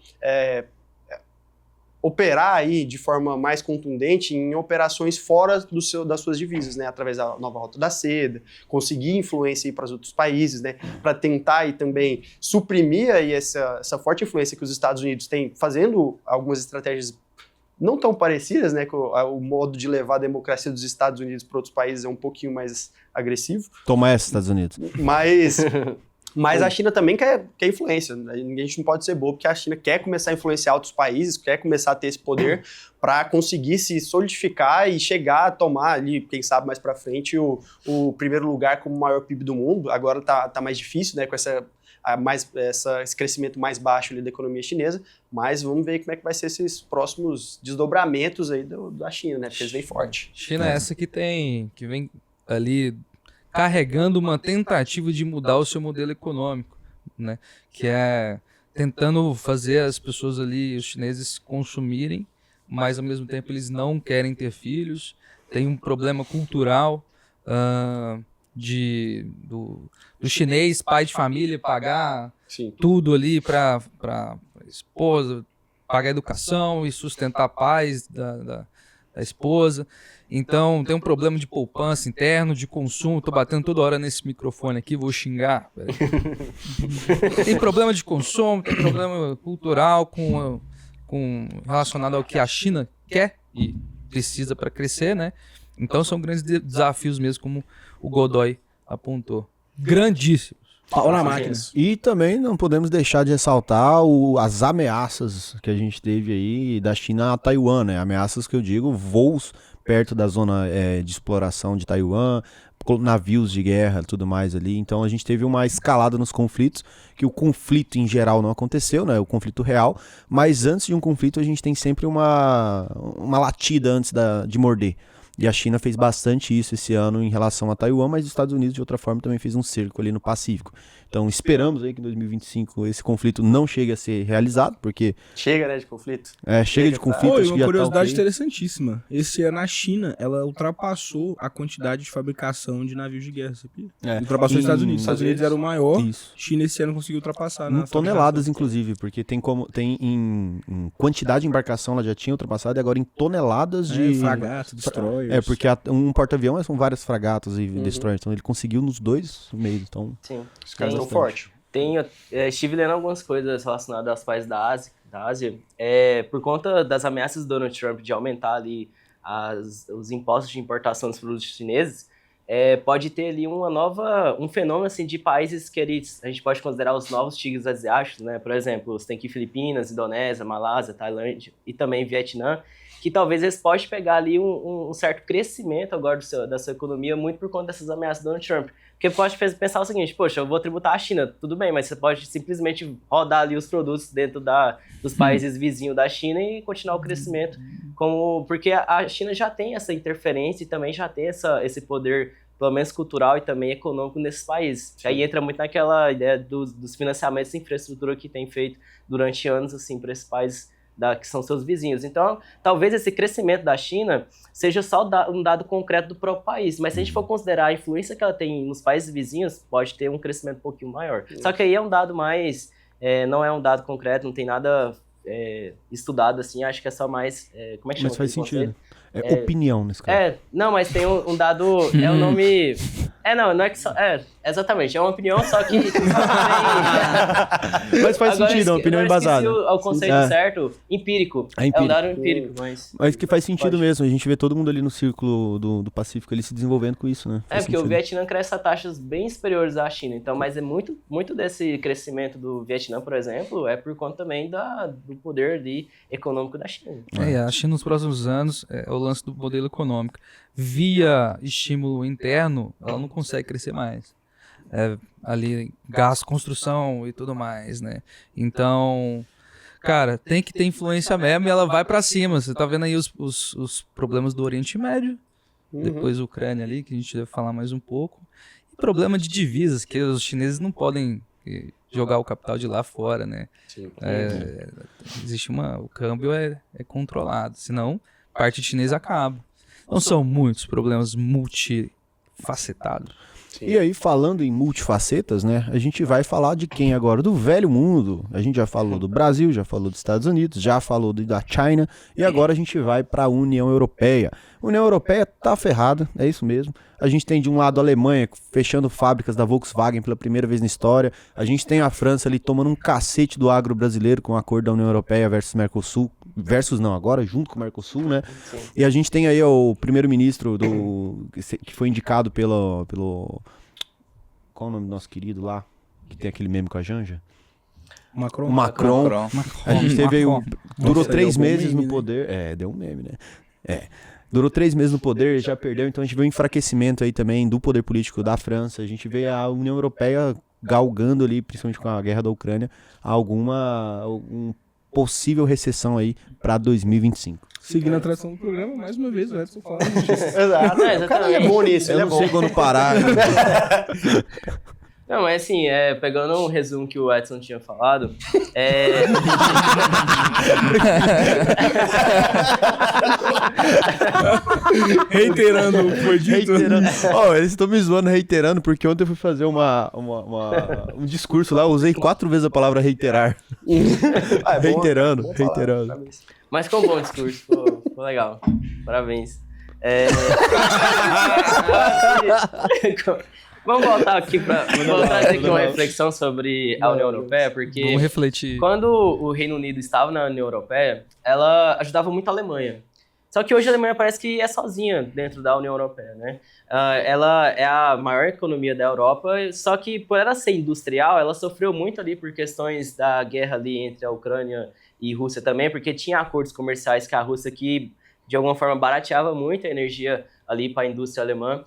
operar aí de forma mais contundente em operações fora das suas divisas, né, através da nova rota da seda, conseguir influência para os outros países, né, para tentar aí também suprimir aí essa forte influência que os Estados Unidos têm, fazendo algumas estratégias não tão parecidas, né, que o modo de levar a democracia dos Estados Unidos para outros países é um pouquinho mais agressivo. Toma essa, Estados Unidos. Mas a China também quer influência. A gente não pode ser bobo, porque a China quer começar a influenciar outros países, quer começar a ter esse poder para conseguir se solidificar e chegar a tomar ali, quem sabe mais para frente, o primeiro lugar como o maior PIB do mundo. Agora tá mais difícil, né, com esse crescimento mais baixo ali da economia chinesa, mas vamos ver como é que vai ser esses próximos desdobramentos aí da China, né, porque eles vêm forte. China é essa que vem ali carregando uma tentativa de mudar o seu modelo econômico, né, que é tentando fazer as pessoas ali, os chineses, consumirem, mas ao mesmo tempo eles não querem ter filhos, tem um problema cultural, do chinês, pai de família, pagar Sim. tudo ali para a esposa, pagar a educação e sustentar pais da esposa. Então tem um problema de poupança interno, de consumo. Tô batendo toda hora nesse microfone aqui, vou xingar. Tem problema de consumo, tem problema cultural com relacionado ao que a China quer e precisa para crescer, né? Então são grandes desafios mesmo, como o Godoy apontou. Grandíssimos. Pau na máquina. E também não podemos deixar de ressaltar as ameaças que a gente teve aí da China a Taiwan, né? Ameaças que eu digo, voos perto da zona de exploração de Taiwan, navios de guerra e tudo mais ali. Então a gente teve uma escalada nos conflitos, que o conflito em geral não aconteceu, né? O conflito real, mas antes de um conflito a gente tem sempre uma latida antes de morder. E a China fez bastante isso esse ano em relação a Taiwan, mas os Estados Unidos, de outra forma, também fez um cerco ali no Pacífico. Então, esperamos aí que em 2025 esse conflito não chegue a ser realizado, porque... Chega, né, de conflito? Chega de conflito. E uma curiosidade interessantíssima. Esse ano a China, ela ultrapassou a quantidade de fabricação de navios de guerra, sabia? Ultrapassou os Estados Unidos. Os Estados Unidos era o maior. Isso. China esse ano conseguiu ultrapassar. Em toneladas, inclusive, porque tem em quantidade de embarcação ela já tinha ultrapassado, e agora em toneladas de... fragatas, destroyers. Porque um porta-avião são várias fragatas e destroyers, então ele conseguiu nos dois meios, então... Sim. Tão forte. Estive lendo algumas coisas relacionadas aos países da Ásia, por conta das ameaças do Donald Trump de aumentar ali os impostos de importação dos produtos chineses, pode ter ali um fenômeno assim, de países que a gente pode considerar os novos tigres asiáticos, né? Por exemplo, você tem aqui Filipinas, Indonésia, Malásia, Tailândia e também Vietnã, que talvez eles possam pegar ali um certo crescimento agora da sua economia muito por conta dessas ameaças do Donald Trump. Porque pode pensar o seguinte, poxa, eu vou tributar a China, tudo bem, mas você pode simplesmente rodar ali os produtos dentro dos países vizinhos da China e continuar o crescimento, porque a China já tem essa interferência e também já tem esse poder, pelo menos cultural e também econômico nesses países. Aí entra muito naquela ideia dos financiamentos de infraestrutura que tem feito durante anos assim, para esses países que são seus vizinhos. Então, talvez esse crescimento da China seja só um dado concreto do próprio país, mas se a gente for considerar a influência que ela tem nos países vizinhos, pode ter um crescimento um pouquinho maior. Só que aí é um dado mais... não é um dado concreto, não tem nada estudado assim, acho que é só mais... como é que chama? Mas faz sentido. Opinião nesse caso. Não, mas tem um dado... é o nome... não é que só... exatamente, é uma opinião, só que... Mas faz sentido, é uma opinião embasada. O conceito certo, empírico. É um dado empírico, mas que faz sentido mesmo, a gente vê todo mundo ali no círculo do Pacífico ali se desenvolvendo com isso, né? Porque o Vietnã cresce a taxas bem superiores à China, então, mas é muito, muito desse crescimento do Vietnã, por exemplo, é por conta também do poder econômico da China. A China nos próximos anos, o lance do modelo econômico, via estímulo interno, ela não consegue crescer mais. Ali, gasto, construção e tudo mais, né? Então, cara, tem que ter influência mesmo e ela vai pra cima. Você tá vendo aí os problemas do Oriente Médio, depois Ucrânia ali, que a gente deve falar mais um pouco. E problema de divisas, que os chineses não podem jogar o capital de lá fora, né? Sim. Existe o câmbio é controlado, senão parte chinesa acaba. Então são muitos problemas multifacetados. Sim. E aí, falando em multifacetas, né? A gente vai falar de quem agora? Do velho mundo. A gente já falou do Brasil, já falou dos Estados Unidos, já falou da China, e agora a gente vai para a União Europeia. A União Europeia tá ferrada, é isso mesmo. A gente tem de um lado a Alemanha fechando fábricas da Volkswagen pela primeira vez na história. A gente tem a França ali tomando um cacete do agro brasileiro com o acordo da União Europeia versus Mercosul. Agora junto com o Mercosul, né? Sim. E a gente tem aí o primeiro-ministro que foi indicado pelo... Qual o nome do nosso querido lá? Que tem aquele meme com a Janja? Macron. O Macron. A gente teve aí... Durou Nossa, 3 deu um meses meme, no né? poder. Deu um meme, né? Durou 3 meses no poder, já perdeu. Então a gente vê um enfraquecimento aí também do poder político da França. A gente vê a União Europeia galgando ali, principalmente com a guerra da Ucrânia, algum possível recessão aí para 2025. Seguindo a tradição do programa, mais uma vez o Edson falando. Exato. O cara é bom nisso, ele é Eu não bom. sei quando parar. Não, mas assim, pegando um resumo que o Edson tinha falado, Reiterando o que foi dito. Eles estão me zoando reiterando, porque ontem eu fui fazer um discurso lá, eu usei 4 vezes a palavra reiterar. É bom, Reiterando, bom falar, reiterando. cabeça. mas ficou um bom discurso. Ficou legal. Parabéns. Vamos voltar aqui vamos trazer aqui uma reflexão sobre a União Europeia, porque Vamos refletir. quando o Reino Unido estava na União Europeia, ela ajudava muito a Alemanha. Só que hoje a Alemanha parece que é sozinha dentro da União Europeia, né? Ela é a maior economia da Europa, só que por ela ser industrial, ela sofreu muito ali por questões da guerra ali entre a Ucrânia e Rússia também, porque tinha acordos comerciais com a Rússia que, de alguma forma, barateava muito a energia ali para a indústria alemã.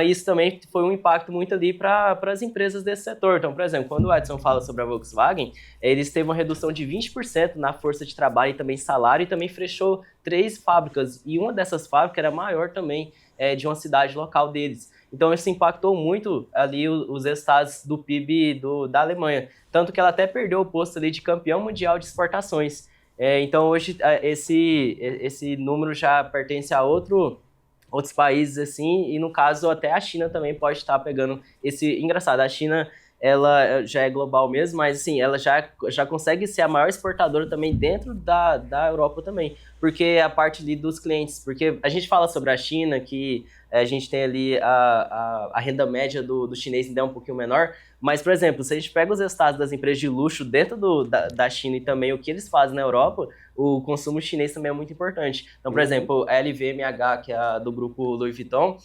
Isso também foi um impacto muito ali para as empresas desse setor. Então, por exemplo, quando o Edson fala sobre a Volkswagen, eles teve uma redução de 20% na força de trabalho e também salário, e também fechou 3 fábricas, e uma dessas fábricas era maior também de uma cidade local deles. Então, isso impactou muito ali os resultados do PIB da Alemanha, tanto que ela até perdeu o posto ali de campeão mundial de exportações. Então, hoje, esse número já pertence a outros países, assim, e no caso até a China também pode estar pegando esse... Engraçado, a China, ela já é global mesmo, mas assim, ela já consegue ser a maior exportadora também dentro da Europa também, porque é a parte ali dos clientes, porque a gente fala sobre a China, que a gente tem ali a renda média do chinês ainda é um pouquinho menor, mas, por exemplo, se a gente pega os resultados das empresas de luxo dentro da China e também o que eles fazem na Europa, o consumo chinês também é muito importante. Então, por exemplo, a LVMH, que é a do grupo Louis Vuitton,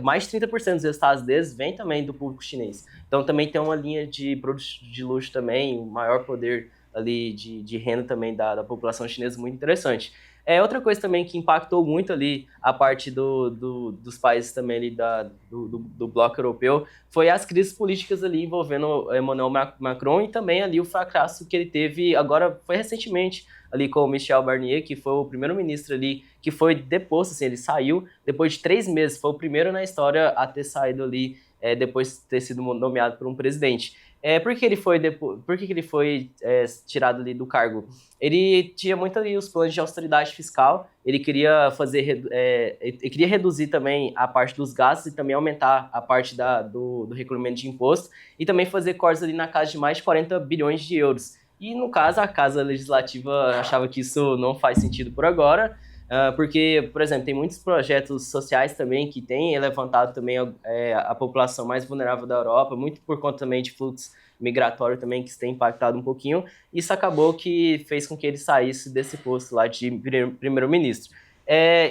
mais de 30% dos resultados deles vem também do público chinês. Então, também tem uma linha de produtos de luxo também, um maior poder ali de renda também da população chinesa muito interessante. Outra coisa também que impactou muito ali a parte dos países também ali do bloco europeu foi as crises políticas ali envolvendo Emmanuel Macron e também ali o fracasso que ele teve agora, foi recentemente, ali com o Michel Barnier, que foi o primeiro-ministro ali, que foi deposto, assim, ele saiu depois de 3 meses, foi o primeiro na história a ter saído ali, depois de ter sido nomeado por um presidente. Por que ele foi tirado ali do cargo? Ele tinha muito ali os planos de austeridade fiscal, ele queria ele queria reduzir também a parte dos gastos e também aumentar a parte do recolhimento de imposto e também fazer cortes ali na casa de mais de 40 bilhões de euros. E, no caso, a Casa Legislativa achava que isso não faz sentido por agora, porque, por exemplo, tem muitos projetos sociais também que têm levantado também a população mais vulnerável da Europa, muito por conta também de fluxo migratório também, que isso tem impactado um pouquinho. Isso acabou que fez com que ele saísse desse posto lá de primeiro-ministro.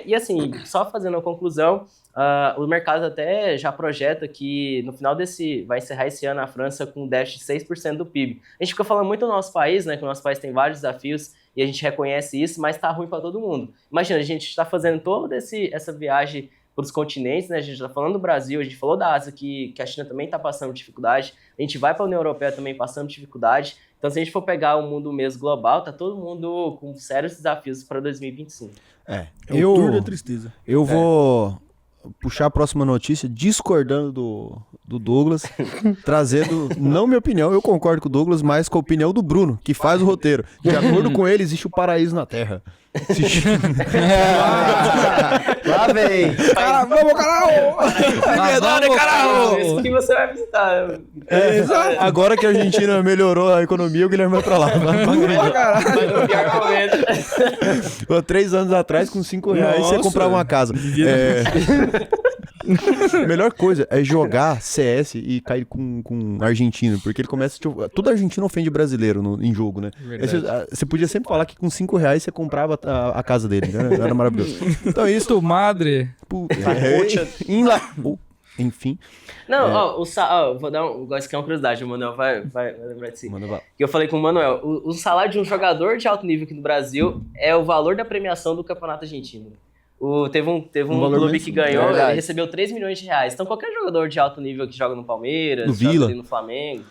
E assim, só fazendo uma conclusão, o mercado até já projeta que no final vai encerrar esse ano a França com um déficit de 6% do PIB. A gente fica falando muito do nosso país, né, que o nosso país tem vários desafios e a gente reconhece isso, mas está ruim para todo mundo. Imagina, a gente está fazendo toda essa viagem para os continentes, né? A gente está falando do Brasil, a gente falou da Ásia, que a China também está passando dificuldade, a gente vai para a União Europeia também passando dificuldade. Então, se a gente for pegar o mundo mesmo global, tá todo mundo com sérios desafios para 2025. O tour da tristeza. Eu vou puxar a próxima notícia discordando do Douglas, trazendo, não minha opinião, eu concordo com o Douglas, mas com a opinião do Bruno, que faz o roteiro. De acordo com ele, existe o paraíso na Terra. Lá vem. Vamos, caralho! Verdade, caralho! Isso que você vai visitar. Exato. Agora que a Argentina melhorou a economia, o Guilherme vai pra lá. Mas no pior momento. 3 anos atrás, com R$5, você comprava uma casa. Melhor coisa é jogar CS e cair com argentino, porque ele começa. Todo argentino ofende brasileiro em jogo, né? Você podia sempre falar que com R$5 você comprava a casa dele, né? Era maravilhoso. Então é isso. Tu madre. Enfim. Não, vou dar isso que é uma curiosidade, o Manuel vai lembrar de si. Que eu falei com o Manuel, o salário de um jogador de alto nível aqui no Brasil é o valor da premiação do Campeonato Argentino. Teve um clube que ganhou, ele recebeu R$3 milhões. Então qualquer jogador de alto nível que joga no Palmeiras, no joga Vila, ali no Flamengo,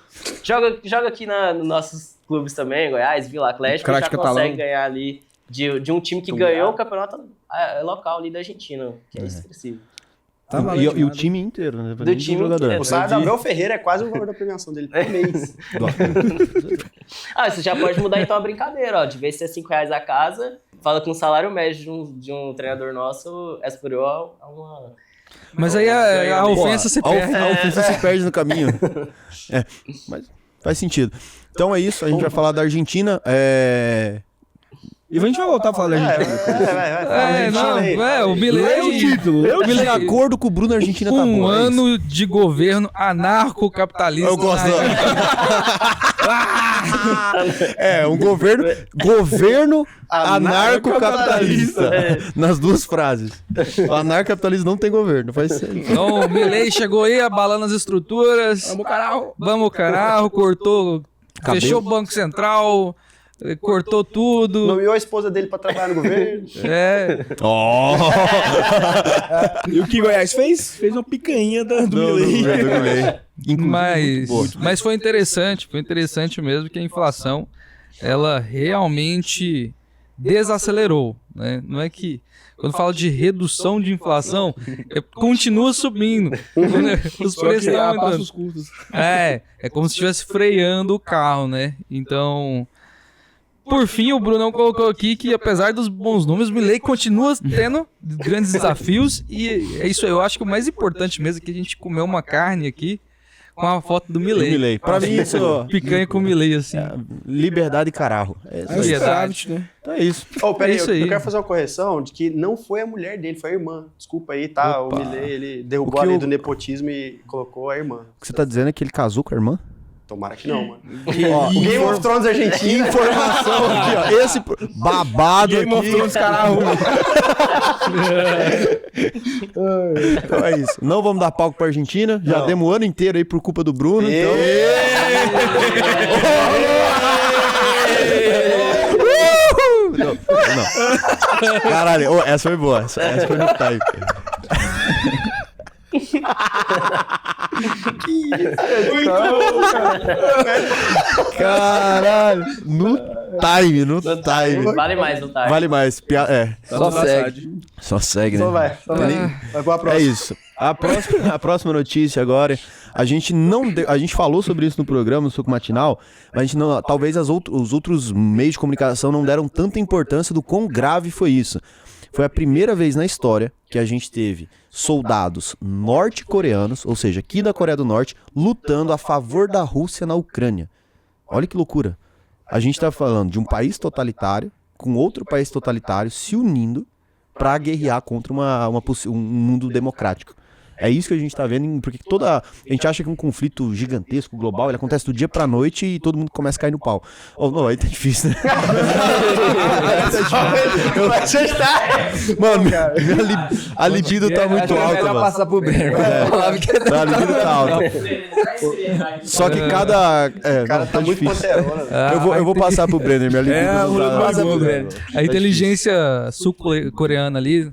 joga aqui nos nossos clubes também, Goiás, Vila Atlético, já consegue ganhar ali de um time que ganhou o campeonato local ali da Argentina, que é expressivo. E o time inteiro, né? Do time jogador. O salário da Abel Ferreira é quase o valor da premiação dele por mês. Você já pode mudar então a brincadeira, ó. De vez de ser R$5 a casa, fala com o salário médio de um treinador nosso, é superior a uma... Mas aí a ofensa se perde. A ofensa se perde no caminho. Mas faz sentido. Então é isso, a gente vai falar da Argentina. E a gente vai voltar a falar da Argentina. O Milei... Lê o título. Eu De acordo com o Bruno, a Argentina tá um boa. ano de governo anarcocapitalista. Eu gosto. Um governo anarcocapitalista. Nas duas frases. O anarcocapitalista não tem governo, faz sentido. Então, o Milei chegou aí abalando as estruturas. Vamos, caralho. Cortou, fechou o Banco Central, cortou tudo. Nomeou a esposa dele pra trabalhar no governo. E o que Goiás fez? Fez uma picanha do Milei. Mas foi interessante mesmo que a inflação, ela realmente desacelerou, né? Não é que, quando fala de redução de inflação, continua subindo. Os preços estão aumentando. Os custos. É como se estivesse freando o carro, né? Então, por fim, o Brunão colocou aqui que, apesar dos bons números, o Milei continua tendo grandes desafios, e é isso aí. Eu acho que o mais importante mesmo é que a gente comeu uma carne aqui com a foto do Milei. Pra mim, isso... Picanha com o Milei, assim. Liberdade e caralho. Verdade. Né? Então é isso. Peraí, isso aí. eu quero fazer uma correção de que não foi a mulher dele, foi a irmã. Desculpa aí, tá? Opa. O Milei, ele derrubou a lei do nepotismo e colocou a irmã. O que você tá dizendo é que ele casou com a irmã? Tomara que não, mano. Ó, O Game of Thrones Argentina. Informação aqui, ó. Esse babado Game of aqui. Thrones, caralho. Então é isso. Não vamos dar palco pra Argentina. Já demos o ano inteiro aí por culpa do Bruno. Então... Não. Caralho, essa foi boa. Essa foi no time. Caralho, no time. Vale mais no time. Vale mais. Só segue, né? Só vai pra próxima. É isso. A próxima notícia agora, a gente falou sobre isso no programa, no Suco Matinal, mas a gente não, talvez os outros meios de comunicação não deram tanta importância do quão grave foi isso. Foi a primeira vez na história que a gente teve soldados norte-coreanos, ou seja, aqui da Coreia do Norte, lutando a favor da Rússia na Ucrânia. Olha que loucura. A gente tá falando de um país totalitário com outro país totalitário se unindo para guerrear contra um mundo democrático. É isso que a gente tá vendo, porque a gente acha que um conflito gigantesco, global, ele acontece do dia pra noite e todo mundo começa a cair no pau. Não, aí tá difícil, né? Mano, a libido tá muito alta, mano. Passar pro Breno. A libido tá alta. Só que cada... cara tá muito panterona. Eu vou passar pro Brenner, minha libido não tá... Passa pro Breno. A inteligência sul-coreana ali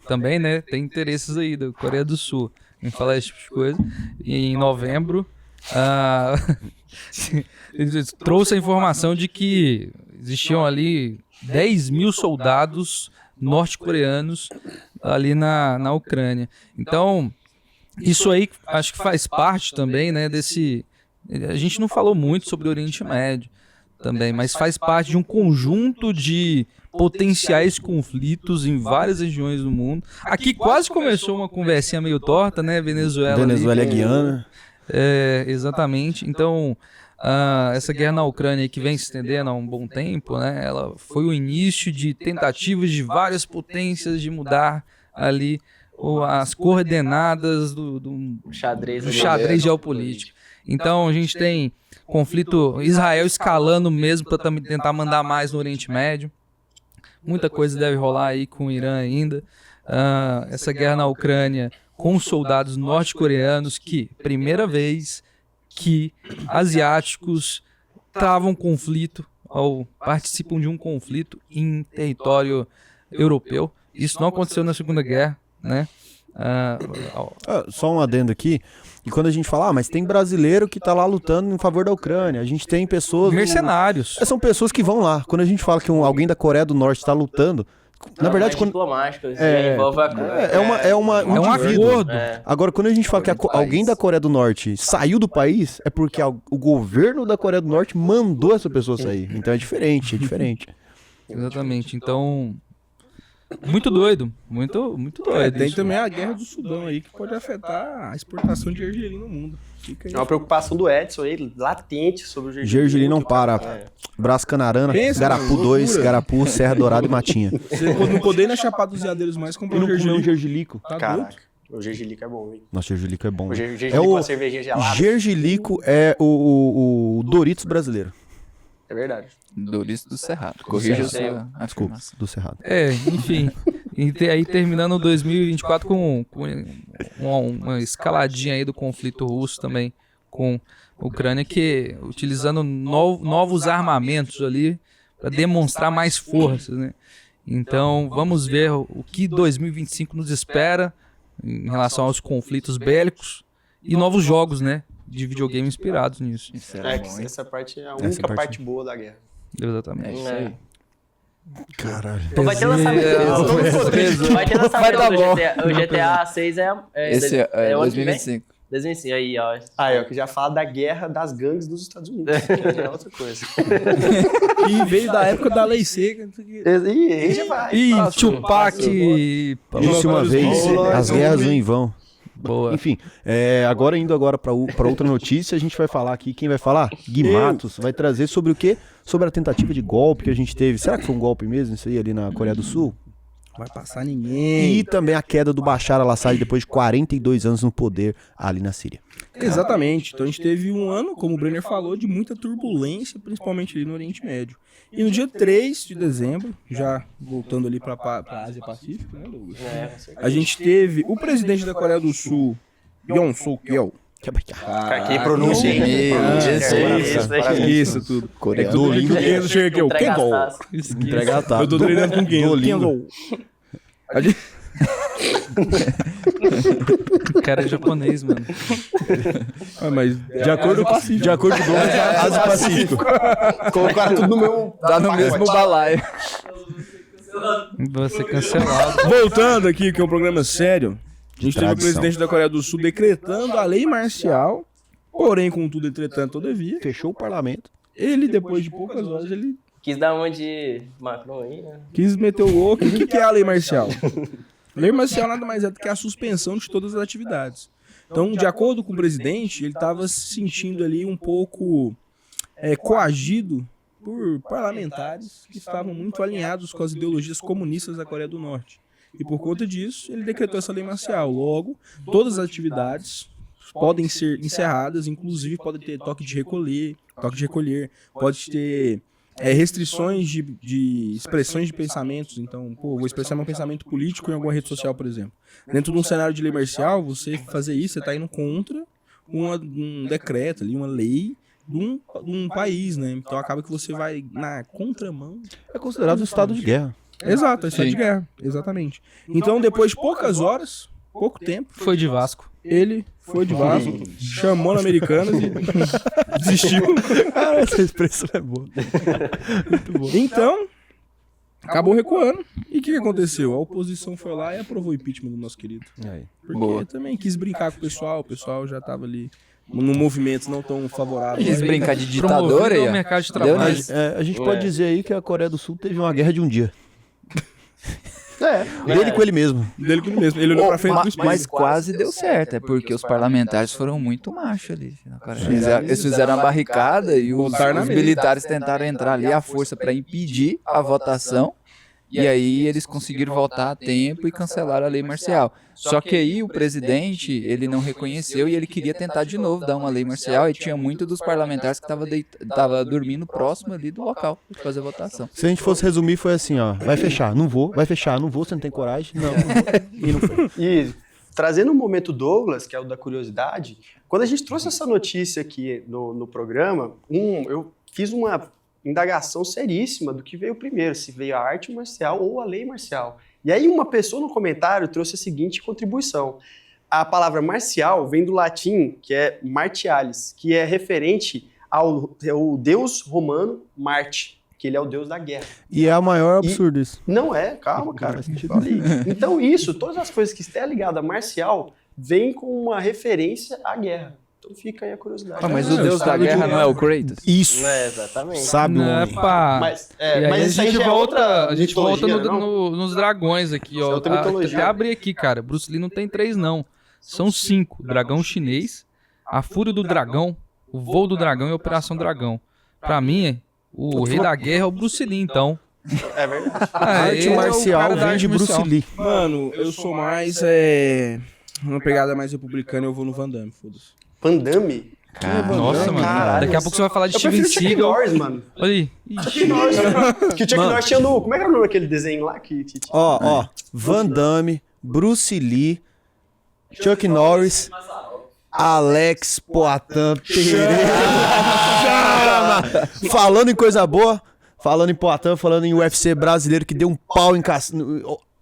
também, né, tem interesses aí da Coreia do Sul em falar esse tipo de coisa. E em novembro, trouxe a informação de que existiam ali 10 mil soldados norte-coreanos ali na Ucrânia. Então, isso aí acho que faz parte também, né, desse... A gente não falou muito sobre o Oriente Médio também, mas faz parte de um conjunto de potenciais conflitos em várias regiões do mundo. Aqui quase começou uma conversinha meio torta, né? Venezuela e Guiana. Exatamente. Então, essa guerra na Ucrânia que vem se estendendo há um bom tempo, né? Ela foi o início de tentativas de várias potências de mudar ali as coordenadas do xadrez geopolítico. Então, a gente tem conflito Israel escalando mesmo para tentar mandar mais no Oriente Médio. Muita coisa deve rolar aí com o Irã ainda. Essa guerra na Ucrânia com soldados norte-coreanos que, primeira vez que asiáticos travam conflito ou participam de um conflito em território europeu. Isso não aconteceu na Segunda Guerra, né? Só um adendo aqui. E quando a gente fala, mas tem brasileiro que tá lá lutando em favor da Ucrânia, a gente tem pessoas... Mercenários. São pessoas que vão lá. Quando a gente fala que alguém da Coreia do Norte tá lutando, na verdade... diplomático, envolve um acordo. Agora, quando a gente fala que alguém da Coreia do Norte saiu do país, é porque o governo da Coreia do Norte mandou essa pessoa sair. Então é diferente. Exatamente. Então... Muito doido. Muito doido. Tem isso. também a guerra do Sudão aí, que pode afetar a exportação de gergelim no mundo. Fica aí. É uma preocupação do Edson aí, latente sobre o gergelim. Gergelim não para. Brás Canarana, Pensa, Garapu mano, 2, loucura. Garapu, Serra Dourada e Matinha. Você não poder ir na Chapada dos Veadeiros mais E comprar não comer um gergelim. gergelico. Tá doido? Caraca, o gergelico é bom, hein? Nossa, gergelico é bom. O né? gergelico É com o a cervejinha gelada. gergelico é o Doritos brasileiro. É verdade. Doritos do Cerrado. Corrija a sua Desculpa, afirmação. do Cerrado. Enfim. Aí terminando 2024 com uma escaladinha aí do conflito russo também com a Ucrânia, que utilizando novos armamentos ali para demonstrar mais força, né? Então vamos ver o que 2025 nos espera em relação aos conflitos bélicos e novos jogos, né? De videogame inspirados nisso. Isso É era que bom, hein? essa parte é a Essa única parte- parte boa da guerra. Exatamente. É isso aí. Caralho. Pô, vai ter lançamento. Vai ter lançamento Vai dar do bom. GTA. O GTA 6 Esse é o ano que vem? 2025. 2025, aí, ó. Aí, ó, que já fala da guerra das gangues dos Estados Unidos. Que é outra coisa. E veio da época da lei seca. Não sei o quê. E aí já vai. E Nossa, Tupac. Disse uma vez, as guerras vão em vão. Boa. Enfim, indo pra outra notícia, a gente vai falar aqui. Quem vai falar? Gui Matos vai trazer sobre o quê? Sobre a tentativa de golpe que a gente teve. Será que foi um golpe mesmo isso aí ali na Coreia do Sul? Vai passar ninguém. E também a queda do Bashar al-Assad depois de 42 anos no poder ali na Síria. Exatamente. Então a gente teve um ano, como o Brenner falou, de muita turbulência, principalmente ali no Oriente Médio. E no dia 3 de dezembro, já voltando ali para a Ásia Pacífica, né, Douglas? A gente teve o presidente da Coreia do Sul, Yoon Suk-yeol. Quem pronuncia, hein? Isso tudo. Coreano. Duolingo. Chega aqui, o Entrega as Kendall. taças. Entregatado. Eu tô treinando com quem? Duolingo. A gente- O cara é japonês, mano. mas De acordo com o Douglas, é Ásia Pacífico. Colocaram tudo no meu... Tá no mesmo balaio. Vai ser cancelado. voltando aqui, que é um programa sério, a gente teve o Tradição. presidente da Coreia do Sul decretando a lei marcial, porém, contudo, entretanto, todavia, Fechou o parlamento. ele, depois de poucas horas, ele Quis dar uma de Macron aí, né? quis meter o louco. O que é a lei marcial? Lei marcial nada mais é do que a suspensão de todas as atividades. Então, de acordo com o presidente, ele estava se sentindo ali um pouco coagido por parlamentares que estavam muito alinhados com as ideologias comunistas da Coreia do Norte. E por conta disso, ele decretou essa lei marcial. Logo, todas as atividades podem ser encerradas, inclusive pode ter toque de recolher, pode ter restrições de expressões de pensamentos. Então, vou expressar meu pensamento político em alguma rede social, por exemplo. Dentro de um cenário de lei marcial, você fazer isso, você está indo contra um decreto, ali, uma lei de um país, né? Então acaba que você vai na contramão. É considerado estado de guerra. Exato, é estado de guerra, exatamente. Então, depois de poucas horas, pouco tempo, Foi de Vasco. ele foi de Vasco, chamou na Americanas e desistiu. Cara, essa expressão é boa. Então, acabou recuando. E o que aconteceu? A oposição foi lá e aprovou o impeachment do nosso querido. Porque Boa. também quis brincar com o pessoal já tava ali num movimento não tão favorável. Quis brincar de ditador Promovido aí, ao ó. mercado de Deu trabalho. nisso. A gente pode dizer aí que a Coreia do Sul teve uma guerra de um dia. É. Dele com ele mesmo. Dele com ele mesmo. Ele olhou pra frente do espelho. Mas quase deu certo, é porque os parlamentares foram muito machos ali. Na Coreia. Eles fizeram a barricada e os Botaram na mesa. militares tentaram entrar ali à força para impedir a votação. E aí eles conseguiram votar a tempo e cancelaram a lei marcial. Só que aí o presidente, ele não reconheceu e ele queria tentar de novo dar uma lei marcial e tinha muito dos parlamentares que tava dormindo próximo ali do local para fazer a votação. Se a gente fosse resumir, foi assim, ó. Vai fechar, não vou. Vai fechar, não vou, você não tem coragem. Não vou. E não foi. E trazendo o momento Douglas, que é o da curiosidade, quando a gente trouxe essa notícia aqui no programa, eu fiz uma indagação seríssima do que veio primeiro, se veio a arte marcial ou a lei marcial. E aí uma pessoa no comentário trouxe a seguinte contribuição. A palavra marcial vem do latim, que é martialis, que é referente ao deus romano Marte, que ele é o deus da guerra. E é o maior absurdo isso. Não é, calma, cara. Olha aí. Então isso, todas as coisas que estão ligadas a marcial, vem com uma referência à guerra. Então fica aí a curiosidade. Ah, mas o deus da guerra não é o Kratos? Isso. Exatamente. Sabe o Né, homem. pá. Mas, E aí mas isso aí já é outra a gente volta mitologia, não? nos dragões aqui, Isso é ó. outra mitologia. Até abrir aqui, cara. Bruce Lee não tem 3, não. São 5. Dragão chinês, a Fúria do Dragão, o Voo do Dragão e a Operação Dragão. Pra mim, o rei da guerra é o Bruce Lee, então. É verdade. A arte marcial vem de Bruce Lee. Mano, eu sou mais, uma pegada mais republicana, eu vou no Van Damme, foda-se. Van Damme? Nossa, mano. Caralho. Daqui a pouco você vai falar de Eu Steven prefiro Chuck Seagal. Norris, mano. Olha aí. Chuck Norris, que o Chuck Norris tinha no... Como é que era o nome daquele desenho lá que... Ó, Van Damme, Bruce Lee, Chuck Norris, Alex Poatan Pereira. Falando em coisa boa, falando em Poatan, falando em UFC brasileiro que deu um pau em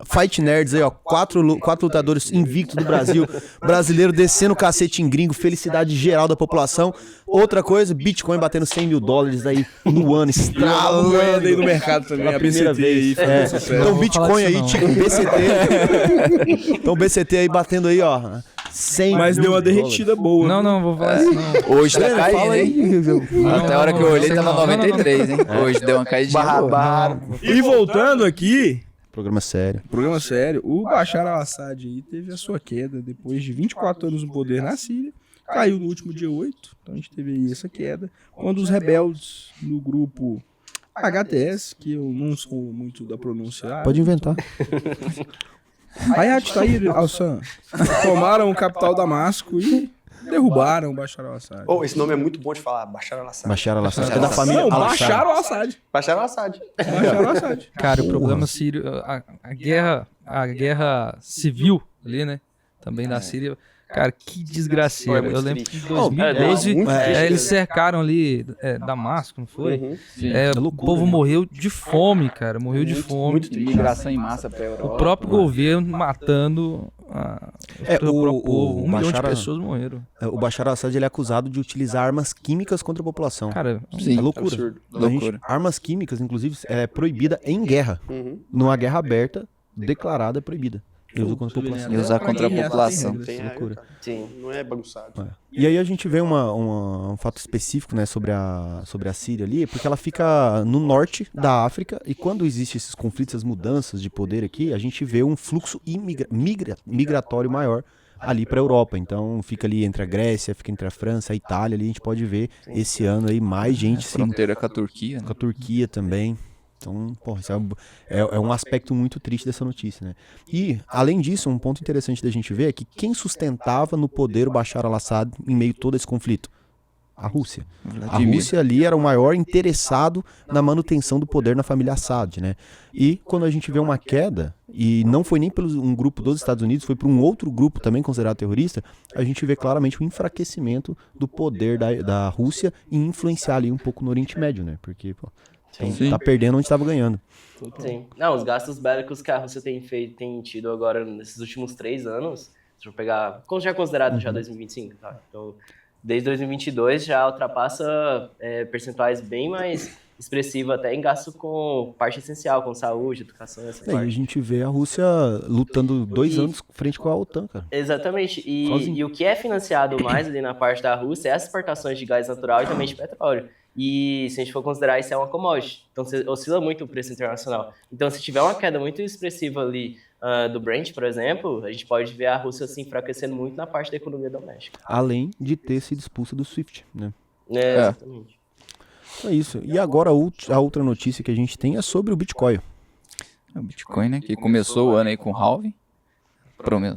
Fight Nerds aí, ó. 4 lutadores invictos do Brasil. Brasileiro descendo o cacete em gringo. Felicidade geral da população. Outra coisa, Bitcoin batendo $100 mil aí no ano. Moeda Estralando. aí no mercado também, Pela a primeira BCT vez. aí, fazendo sucesso. Então vou falar Bitcoin disso aí, não. tipo, BCT. Então BCT aí batendo aí, ó. 100 Mas deu uma derretida boa. Não, vou falar isso não. Hoje tá Fala caindo, hein? aí. Até a hora que eu olhei tava 93, hein? Hoje deu uma caidinha boa. Barra. E voltando aqui, Programa sério. programa sério, o Bashar al-Assad aí teve a sua queda depois de 24 anos no poder na Síria. Caiu no último dia 8, então a gente teve aí essa queda. Quando os rebeldes no grupo HTS, que eu não sou muito da pronúncia, Pode inventar. Hayat Tahrir al-Sham, tomaram o capital Damasco e derrubaram o Bashar al-Assad. Oh, esse nome é muito bom de falar. Bashar al-Assad. Bashar al-Assad. É da família Não, al-Assad. Bashar al-Assad. Bashar al-Assad. Bashar al-Assad. Cara, o problema sírio, a guerra civil ali, né? Também da Síria. Cara, que desgraceira. Foi muito Eu lembro que em triste. 2012 muito triste eles mesmo. cercaram ali Damasco, não foi? Uhum. O loucura, povo né? morreu de fome, cara. Morreu de fome. muito triste. Imigração em massa pra Europa. O próprio governo matando o próprio povo. 1 milhão de Bashar- pessoas morreram. O Bashar al-Assad ele é acusado de utilizar armas químicas contra a população. Cara, Sim, É loucura. absurdo. A gente- Loucura. armas químicas, inclusive, é proibida em guerra. Uhum. Numa guerra aberta, declarada é proibida. E usa contra a população. E usar contra a população. Tem loucura. Sim. Não é bagunçado. E aí a gente vê um fato específico, né, sobre a Síria ali, porque ela fica no norte da África, e quando existem esses conflitos, essas mudanças de poder aqui, a gente vê um fluxo migratório maior ali para a Europa. Então fica ali entre a Grécia, fica entre a França, a Itália, ali a gente pode ver esse ano aí mais gente se Fronteira com a Turquia, né? com a Turquia também. Então, porra, isso é um aspecto muito triste dessa notícia, né? E, além disso, um ponto interessante da gente ver é que quem sustentava no poder o Bashar al-Assad em meio a todo esse conflito? A Rússia. A Vladimir. Rússia ali era o maior interessado na manutenção do poder na família Assad, né? E quando a gente vê uma queda, e não foi nem por um grupo dos Estados Unidos, foi por um outro grupo também considerado terrorista, a gente vê claramente o enfraquecimento do poder da Rússia e influenciar ali um pouco no Oriente Médio, né? Porque, pô, Sim. tá perdendo onde estava ganhando. Sim. Não, os gastos bélicos que a Rússia tem tido agora nesses últimos 3 anos, deixa eu pegar, como já é considerado já 2025, tá? Então, desde 2022 já ultrapassa percentuais bem mais expressivos até em gasto com parte essencial, com saúde, educação, essa E aí a parte. gente vê a Rússia lutando 2 anos frente com a OTAN, cara. Exatamente. Sozinho. E o que é financiado mais ali na parte da Rússia é as exportações de gás natural e também de petróleo. E se a gente for considerar, isso é uma commodity. Então, oscila muito o preço internacional. Então, se tiver uma queda muito expressiva ali do Brent, por exemplo, a gente pode ver a Rússia se enfraquecendo muito na parte da economia doméstica. Além de ter sido expulsa do SWIFT, né? Exatamente. Então é isso. E agora a outra notícia que a gente tem é sobre o Bitcoin. O Bitcoin, né? Que começou o ano aí com halving.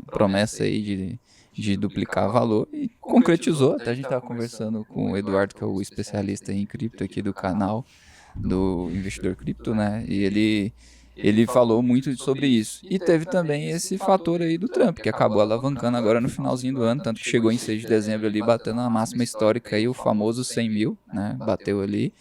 Promessa aí de duplicar valor e concretizou. Até a gente tava conversando com o Eduardo, que é o especialista em cripto aqui do canal, do Investidor Cripto, né? E ele falou muito sobre isso. E teve também esse fator aí do Trump, que acabou alavancando agora no finalzinho do ano, tanto que chegou em 6 de dezembro ali, batendo a máxima histórica aí, o famoso 100 mil, né? Bateu ali,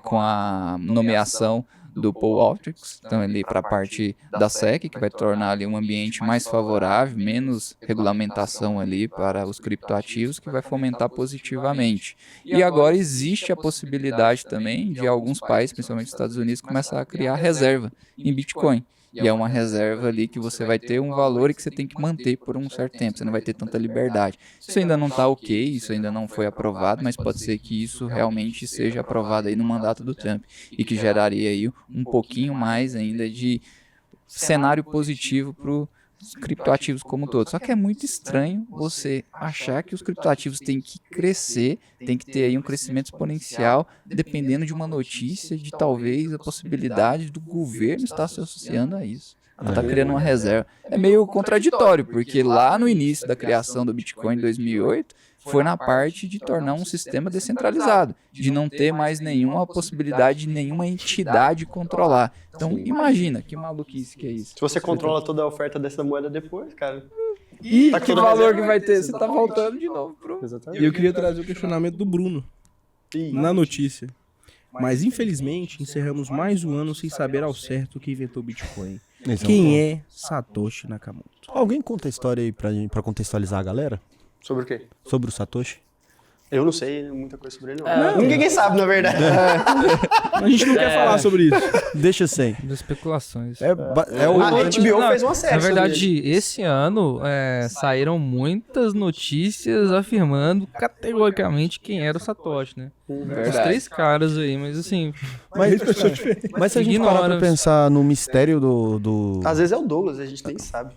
com a nomeação do Paul Altrix, então ali para a parte da SEC, que vai tornar ali um ambiente mais favorável, menos regulamentação ali para os criptoativos, que vai fomentar positivamente. E agora existe a possibilidade também de alguns países, principalmente os Estados Unidos, começar a criar reserva em Bitcoin. E é uma reserva ali que você vai ter um valor e que você tem que manter por um certo tempo. Você não vai ter tanta liberdade. Isso ainda não está ok, isso ainda não foi aprovado, mas pode ser que isso realmente seja aprovado aí no mandato do Trump e que geraria aí um pouquinho mais ainda de cenário positivo para os criptoativos como um todo. Só que é muito estranho você achar que os criptoativos têm que crescer, tem que ter aí um crescimento exponencial, dependendo de uma notícia, de talvez a possibilidade do governo estar se associando a isso. Está criando uma reserva. É meio contraditório, porque lá no início da criação do Bitcoin em 2008, foi na parte de tornar um sistema descentralizado, de não ter mais nenhuma possibilidade de nenhuma entidade controlar. Então, imagina que maluquice que é isso. Se você controla toda a oferta dessa moeda depois, cara... E Tá que toda valor reserva, que vai ter? Você tá voltando de novo pro... Exatamente. E eu queria trazer o questionamento do Bruno Ih, na notícia. Mas, infelizmente, encerramos mais um ano sem saber ao certo quem inventou o Bitcoin. Quem é Satoshi Nakamoto? Alguém conta a história aí pra contextualizar a galera? Sobre o quê? Sobre o Satoshi? Eu não sei muita coisa sobre ele, não. Ninguém sabe, na verdade. A gente não quer falar sobre isso. Deixa sem. Das especulações. É A HBO fez uma série Na sobre verdade, esse ano saíram muitas notícias afirmando categoricamente quem era o Satoshi, né? Os 3 caras aí, mas assim, Mas se a gente Ignora. parar pra pensar no mistério do... Às vezes é o Douglas, a gente nem sabe.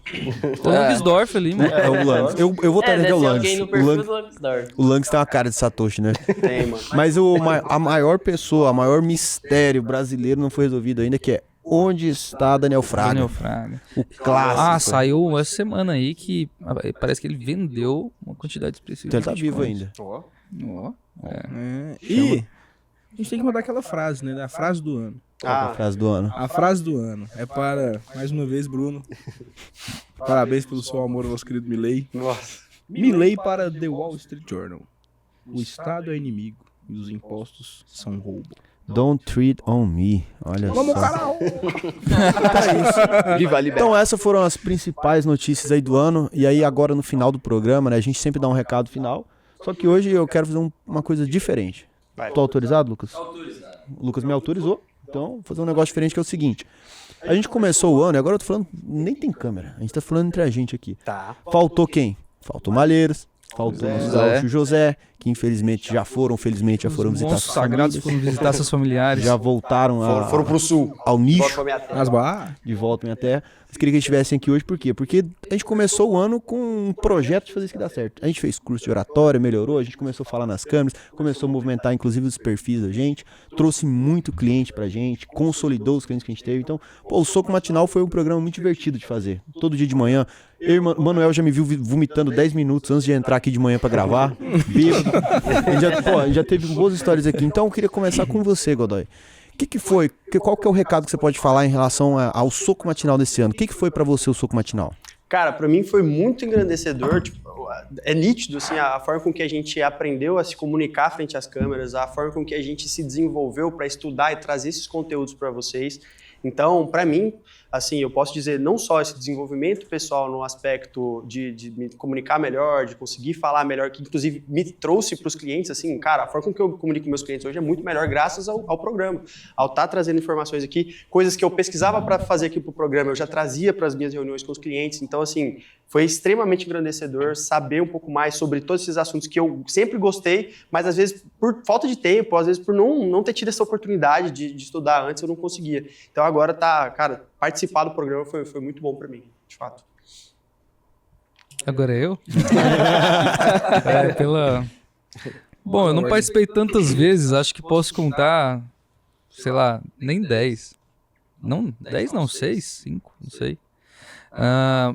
o Langsdorff ali, mano. É o Langs. Eu vou trazer deve o ser Langs. alguém no O perfil Langs. do Langsdorff. O Langs tem uma cara de Satoshi, né? Tem, mano. Mas a maior pessoa, o maior mistério brasileiro não foi resolvido ainda, que é onde está Daniel Fraga? Daniel Fraga. O clássico. Saiu essa semana aí que parece que ele vendeu uma quantidade expressiva. Então ele tá de vivo bitcoins. ainda. Ó. E a gente tem que mandar aquela frase, né? A frase do ano. Qual que é a frase do ano? A frase do ano é para, mais uma vez, Bruno. Parabéns pelo seu amor ao nosso querido Milley. Nossa. Milley para The Wall Street Journal. O Estado é inimigo e os impostos são roubo. Don't treat on me. Olha Vamos, só. caralho! Viva a liberdade. Então essas foram as principais notícias aí do ano. E aí agora no final do programa, né? A gente sempre dá um recado final. Só que hoje eu quero fazer uma coisa diferente. Tô autorizado, Lucas? Autorizado. O Lucas me autorizou. Então vou fazer um negócio diferente que é o seguinte. A gente começou o ano, e agora eu tô falando, nem tem câmera. A gente tá falando entre a gente aqui. Tá. Faltou quem? Faltou Malheiros. Faltou o José. Gaúcho José, que infelizmente já foram, felizmente já foram visitar Monstros suas sagrados famílias. foram visitar seus familiares. Já voltaram Foram pro sul. ao Volta nicho. pra minha terra. As barras. De volta à minha terra. Mas queria que eles estivessem aqui hoje, por quê? Porque a gente começou o ano com um projeto de fazer isso que dá certo. A gente fez curso de oratória, melhorou, a gente começou a falar nas câmeras, começou a movimentar inclusive os perfis da gente, trouxe muito cliente pra gente, consolidou os clientes que a gente teve. Então, pô, o Soco Matinal foi um programa muito divertido de fazer. Todo dia de manhã. Eu e o Manuel já me viu vomitando 10 minutos antes de entrar aqui de manhã pra gravar. Bêbado. A gente já teve boas histórias aqui. Então, eu queria começar com você, Godoy. O que foi? Qual que é o recado que você pode falar em relação ao Soco Matinal desse ano? O que foi pra você o Soco Matinal? Cara, pra mim foi muito engrandecedor, tipo, é nítido, assim, a forma com que a gente aprendeu a se comunicar frente às câmeras, a forma com que a gente se desenvolveu para estudar e trazer esses conteúdos para vocês. Então, pra mim, assim, eu posso dizer não só esse desenvolvimento pessoal no aspecto de me comunicar melhor, de conseguir falar melhor, que inclusive me trouxe para os clientes, assim, cara, a forma com que eu comunico com meus clientes hoje é muito melhor graças ao programa, ao estar trazendo informações aqui, coisas que eu pesquisava para fazer aqui pro programa, eu já trazia para as minhas reuniões com os clientes, então, assim, foi extremamente engrandecedor saber um pouco mais sobre todos esses assuntos que eu sempre gostei, mas às vezes por falta de tempo, às vezes por não ter tido essa oportunidade de estudar antes, eu não conseguia. Então agora cara, participar do programa foi muito bom para mim, de fato. Agora é eu? Bom, eu não participei tantas vezes, acho que posso contar, sei lá, nem 10. Não, 10 não, 6, 5, não sei.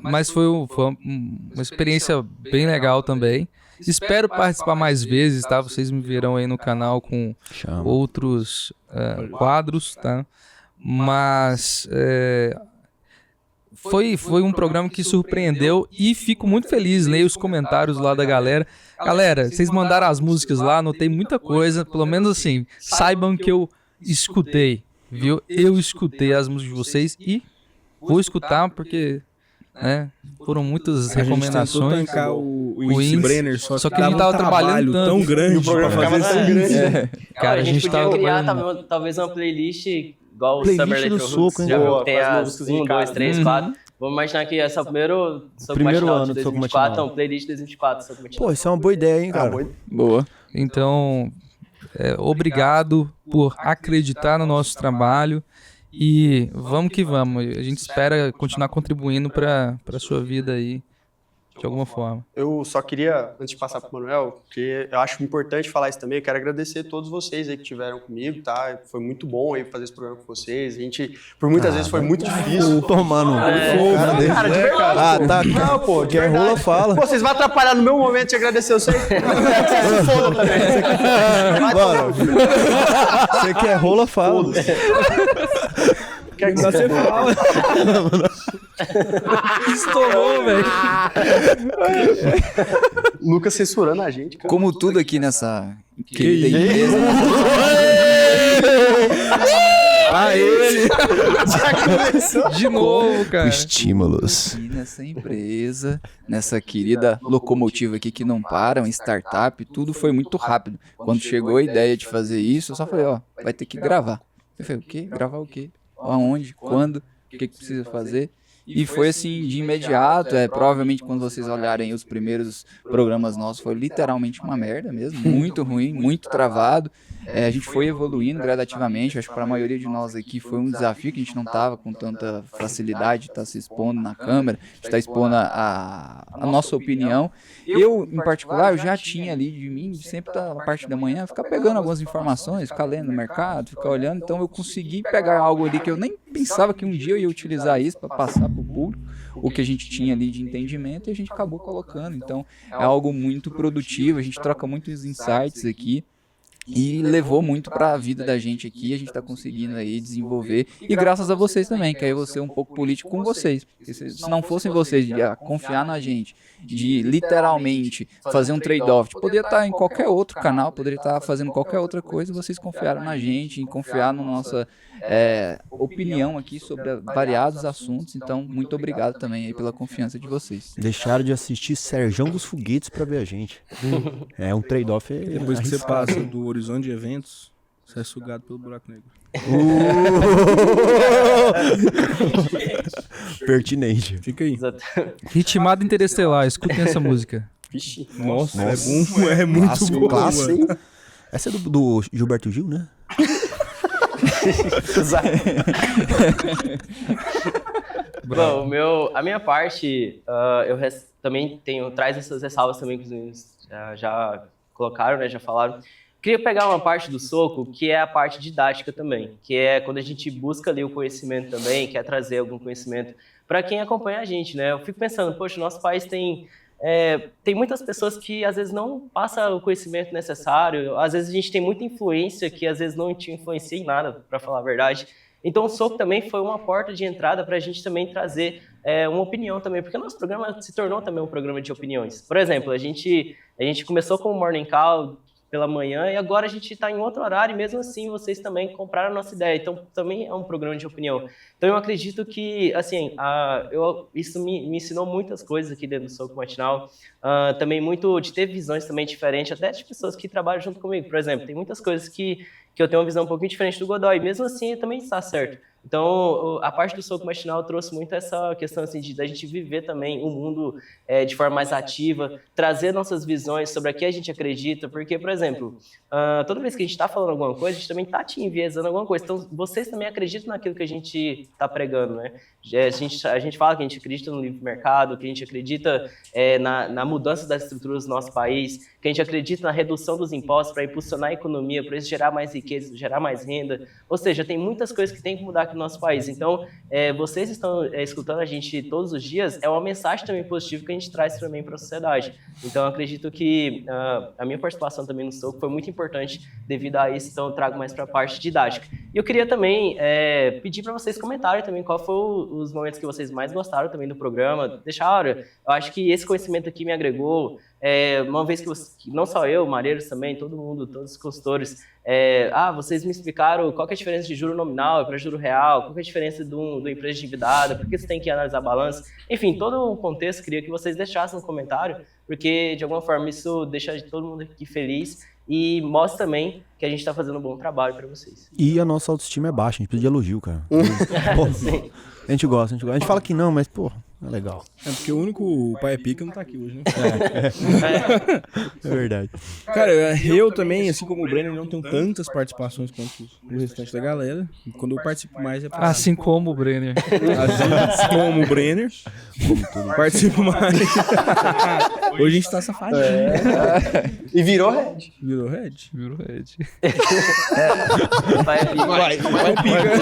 Mas foi uma experiência bem legal também. Espero participar mais vezes, tá? Vocês me verão aí no canal com outros quadros, tá? Mas foi um programa que surpreendeu e fico muito feliz. Leio os comentários lá da galera. Galera, vocês mandaram as músicas lá, anotei muita coisa. Pelo menos assim, saibam que eu escutei, viu? Eu escutei as músicas de vocês e vou escutar porque foram muitas recomendações. Tancar o Índice, Brenner, só que ele dava tava um trabalhando trabalho tanto. tão grande E o programa pra fazer ficava isso. tão grande. Cara, a gente tava podia criar trabalhando. talvez uma playlist igual o Playlist Summer do Electro soco, Roots, hein? já Boa, viu? Tem com as as músicas 1, 2, indicadas. 3, 4. Vamos imaginar que esse é o primeiro Soco Primeiro Matinal ano de do Soco 2024, Matinal. então playlist 2024 Soco Matinal. Pô, isso é uma boa ideia, hein, cara? Boa. Então, obrigado por acreditar no nosso trabalho e vamos que vamos. A gente espera continuar contribuindo para a sua vida aí, de alguma forma. Eu só queria, antes de passar pro Manuel, porque eu acho importante falar isso também, eu quero agradecer a todos vocês aí que estiveram comigo, tá? Foi muito bom aí fazer esse programa com vocês. A gente, por muitas vezes, foi muito difícil. Tomando. Cara, de verdade, Ah, pô. tá. Não, pô, de Quer rola, verdade. fala. Pô, vocês vão atrapalhar no meu momento de agradecer vocês? Vocês se fodam também. Vai tomar Mano, no cu. você quer rola, fala. Quer que você fala? Estourou, velho. Lucas censurando a gente, cara. Como tudo aqui nessa querida empresa, Ah, ele. Já começou. De novo, cara. Estímulos. aqui nessa empresa, nessa querida locomotiva aqui que não para, uma startup, tudo foi muito rápido. Quando chegou a ideia de fazer isso, eu só falei, ó, vai ter que gravar. Eu falei, o quê? Gravar o quê? Aonde? Quando? O que precisa fazer? E foi assim, de imediato, provavelmente quando vocês olharem os primeiros programas nossos, foi literalmente uma merda mesmo, muito ruim, muito travado. A gente foi evoluindo gradativamente, acho que para a maioria de nós aqui foi um desafio que a gente não estava com tanta facilidade de estar se expondo na câmera, de estar expondo a nossa opinião. Eu, em particular, eu já tinha ali de mim, sempre estar na parte da manhã, ficar pegando algumas informações, ficar lendo no mercado, ficar olhando, então eu consegui pegar algo ali que eu nem pensava que um dia eu ia utilizar isso para passar para o público, o que a gente tinha ali de entendimento, e a gente acabou colocando. Então é algo muito produtivo, a gente troca muitos insights aqui. E levou muito para a vida da gente aqui, a gente está conseguindo aí desenvolver, e graças a vocês também, que aí eu vou ser um pouco político com vocês, porque se não fossem vocês de confiar na gente, de literalmente fazer um trade-off, de poder estar em qualquer outro canal, poderia estar fazendo qualquer outra coisa, vocês confiaram na gente, em confiar na nossa opinião aqui sobre variados assuntos, então muito obrigado também aí pela confiança de vocês. Deixaram de assistir Serjão dos Foguetes pra ver a gente. É um trade-off. Depois que você passa do horizonte de eventos, você é sugado pelo buraco negro. Pertinente. Fica aí. Exato. Ritmado Interestelar, escutem essa música. Vixe. Nossa, é bom, é muito Clássico, bom. clássico, mano. hein? Essa é do Gilberto Gil, né? Bom, a minha parte, também traz essas ressalvas também que os meninos já colocaram, né, já falaram. Queria pegar uma parte do Soco, que é a parte didática também, que é quando a gente busca ali o conhecimento também, quer trazer algum conhecimento para quem acompanha a gente, né? Eu fico pensando, poxa, nosso país tem muitas pessoas que às vezes não passam o conhecimento necessário, às vezes a gente tem muita influência que às vezes não te influencia em nada, para falar a verdade. Então o Soco também foi uma porta de entrada para a gente também trazer uma opinião também, porque o nosso programa se tornou também um programa de opiniões. Por exemplo, a gente começou com o Morning Call pela manhã e agora a gente está em outro horário e mesmo assim vocês também compraram a nossa ideia, então também é um programa de opinião. Então eu acredito que, assim, isso me ensinou muitas coisas aqui dentro do Soco Matinal, também muito de ter visões também diferentes, até de pessoas que trabalham junto comigo. Por exemplo, tem muitas coisas que eu tenho uma visão um pouquinho diferente do Godoy, mesmo assim também está certo. Então, a parte do Soco Matinal trouxe muito essa questão assim, da gente viver também o mundo de forma mais ativa, trazer nossas visões sobre o que a gente acredita, porque, por exemplo, toda vez que a gente está falando alguma coisa, a gente também está te enviesando alguma coisa. Então, vocês também acreditam naquilo que a gente está pregando, né? A gente fala que a gente acredita no livre mercado, que a gente acredita na mudança das estruturas do nosso país, que a gente acredita na redução dos impostos para impulsionar a economia, para isso gerar mais riqueza, gerar mais renda. Ou seja, tem muitas coisas que tem que mudar aqui no nosso país. Então, vocês estão escutando a gente todos os dias, é uma mensagem também positiva que a gente traz também para a sociedade. Então, eu acredito que a minha participação também no Soco foi muito importante devido a isso, então eu trago mais para a parte didática. E eu queria também pedir para vocês comentarem também qual foi os momentos que vocês mais gostaram também do programa. Deixaram, eu acho que esse conhecimento aqui me agregou, uma vez que não só eu, Mareiros também, todo mundo, todos os consultores, vocês me explicaram qual que é a diferença de juro nominal para juro real, qual que é a diferença do empresa endividada, por que você tem que analisar a balança, enfim, todo o contexto, queria que vocês deixassem no comentário, porque de alguma forma isso deixa todo mundo aqui feliz e mostra também que a gente tá fazendo um bom trabalho para vocês. E a nossa autoestima é baixa, a gente precisa de elogio, cara. Pô, Sim. a gente gosta. A gente fala que não, mas, pô, é legal. É porque o único pai é pica não tá aqui hoje, né? É verdade. Cara, eu também, assim como o Brenner, não tenho tantas participações quanto o restante da galera. E quando eu participo mais é pra... Assim como o Brenner. Assim como o Brenner. Participo mais. Hoje a gente tá safadinho. E virou Red. Virou Red? Virou Red. Vai, Vai pica.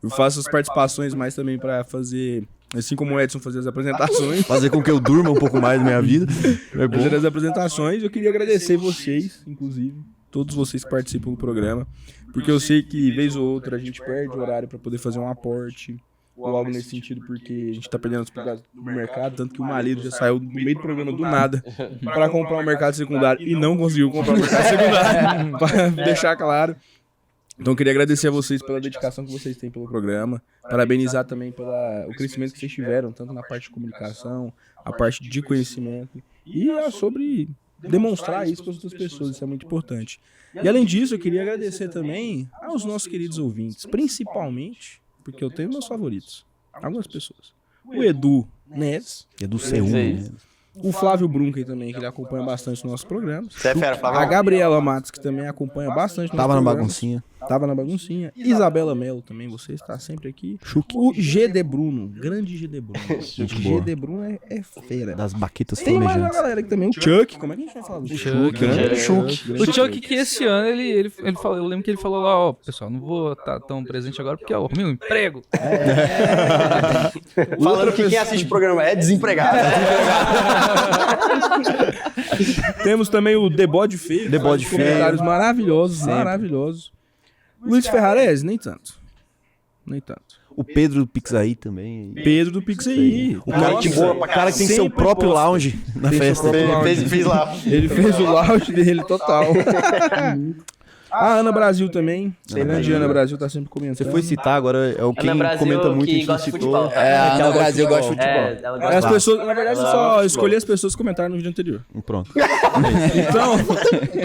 Eu faço as participações mais também pra fazer, assim como o Edson fazer as apresentações. Fazer com que eu durma um pouco mais na minha vida. É bom. Fazer as apresentações, eu queria agradecer vocês, inclusive, todos vocês que participam do programa, porque eu sei que, vez ou outra, a gente perde o horário pra poder fazer um aporte, ou algo nesse sentido, porque a gente tá perdendo as pegadas do mercado, tanto que o Malido já saiu no meio do programa do nada pra comprar um mercado secundário e não conseguiu comprar um mercado secundário, pra deixar claro. Então eu queria agradecer a vocês pela dedicação que vocês têm pelo programa, parabenizar também pelo crescimento que vocês tiveram, tanto na parte de comunicação, a parte de conhecimento, e sobre demonstrar isso para as outras pessoas, isso é muito importante. E além disso, eu queria agradecer também aos nossos queridos ouvintes, principalmente, porque eu tenho meus favoritos, algumas pessoas. O Edu Neves, É do C1, né? o Flávio Brunken também, que ele acompanha bastante os nossos programas. Você é fera, A Flávio. Gabriela Matos, que também acompanha bastante nossos Tava na programas. baguncinha. Tava na baguncinha. Isabela Melo também, você está sempre aqui. Chuque. O GD Bruno, grande GD Bruno. Gente boa. GD Bruno é fera. Das baquetas Tem mais uma flamejantes. galera aqui também. O Chuck, como é que a gente vai falar do Chuck? Grande Chuck. O Chuck que esse ano ele falou, eu lembro que ele falou lá, ó, pessoal, não vou estar tão presente agora porque eu arrumei um emprego. Falando que quem assiste o programa é desempregado. Temos também o The Bode Feio. The Bode faz comentários Feio. maravilhosos, Sempre. maravilhosos. Luiz Ferrarese, nem tanto. Nem tanto. O Pedro do Pixaí também. Pedro do Pixei. O cara, Gente boa pra o cara que tem seu Sempre próprio posta. lounge na Tem seu festa. próprio lounge. Fez lá. Ele fez o lounge dele total. A Ana Brasil também. Grande Ana Brasil tá sempre comentando. Você foi citar, agora é o quem Ana Brasil, comenta muito, a que gente não gosta de citou. futebol. É, a Ana Brasil gosta de futebol. Ela As gosta. pessoas, na verdade, eu só escolhi as pessoas que comentaram no vídeo anterior. Pronto. Então,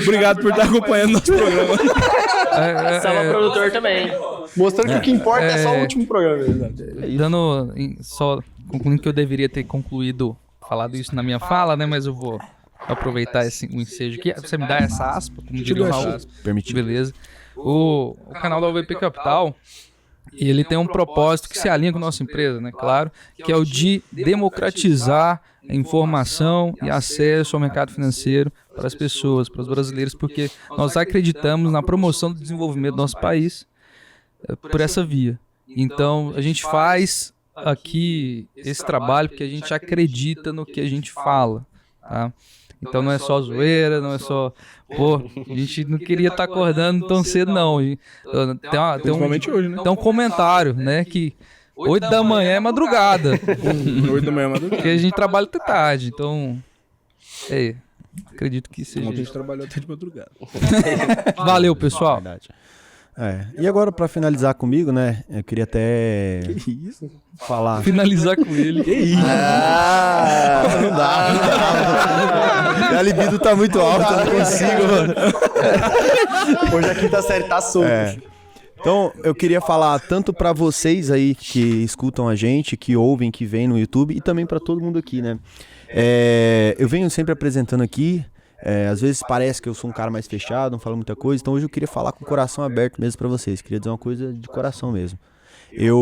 obrigado por estar acompanhando nosso programa. Salva produtor também. Mostrando que o que importa é só o último programa. Dando só concluindo que eu deveria ter concluído, falado isso na minha fala, né? Mas eu vou aproveitar o ensejo aqui. Você me dá essa aspa, como diria o Raul. Permitido. Beleza. O canal da UVP Capital, ele tem um propósito que se alinha com a nossa empresa, né? Claro, que é o de democratizar a informação e acesso ao mercado financeiro para as pessoas, para os brasileiros, porque nós acreditamos na promoção do desenvolvimento do nosso país por essa via. Então, a gente faz aqui esse trabalho porque a gente acredita no que a gente fala, tá? Então não é só zoeira, não é só... Pô, a gente não queria estar acordando tão cedo, não. Principalmente hoje, né? Tem um comentário, né, que 8 da manhã é madrugada, 8 da manhã, madrugada. porque a gente trabalha até tarde, então... acredito que Ontem a seja... gente trabalhou até de madrugada. Valeu, pessoal. Verdade. E agora, pra finalizar comigo, né, eu queria até Que isso? falar... Finalizar com ele. Que isso? Não dá. A libido tá muito alta, eu não consigo, mano. Hoje a quinta série tá solta. Então, eu queria falar tanto pra vocês aí que escutam a gente, que ouvem, que vêm no YouTube, e também pra todo mundo aqui, né? Eu venho sempre apresentando aqui, às vezes parece que eu sou um cara mais fechado, não falo muita coisa, então hoje eu queria falar com o coração aberto mesmo pra vocês, queria dizer uma coisa de coração mesmo.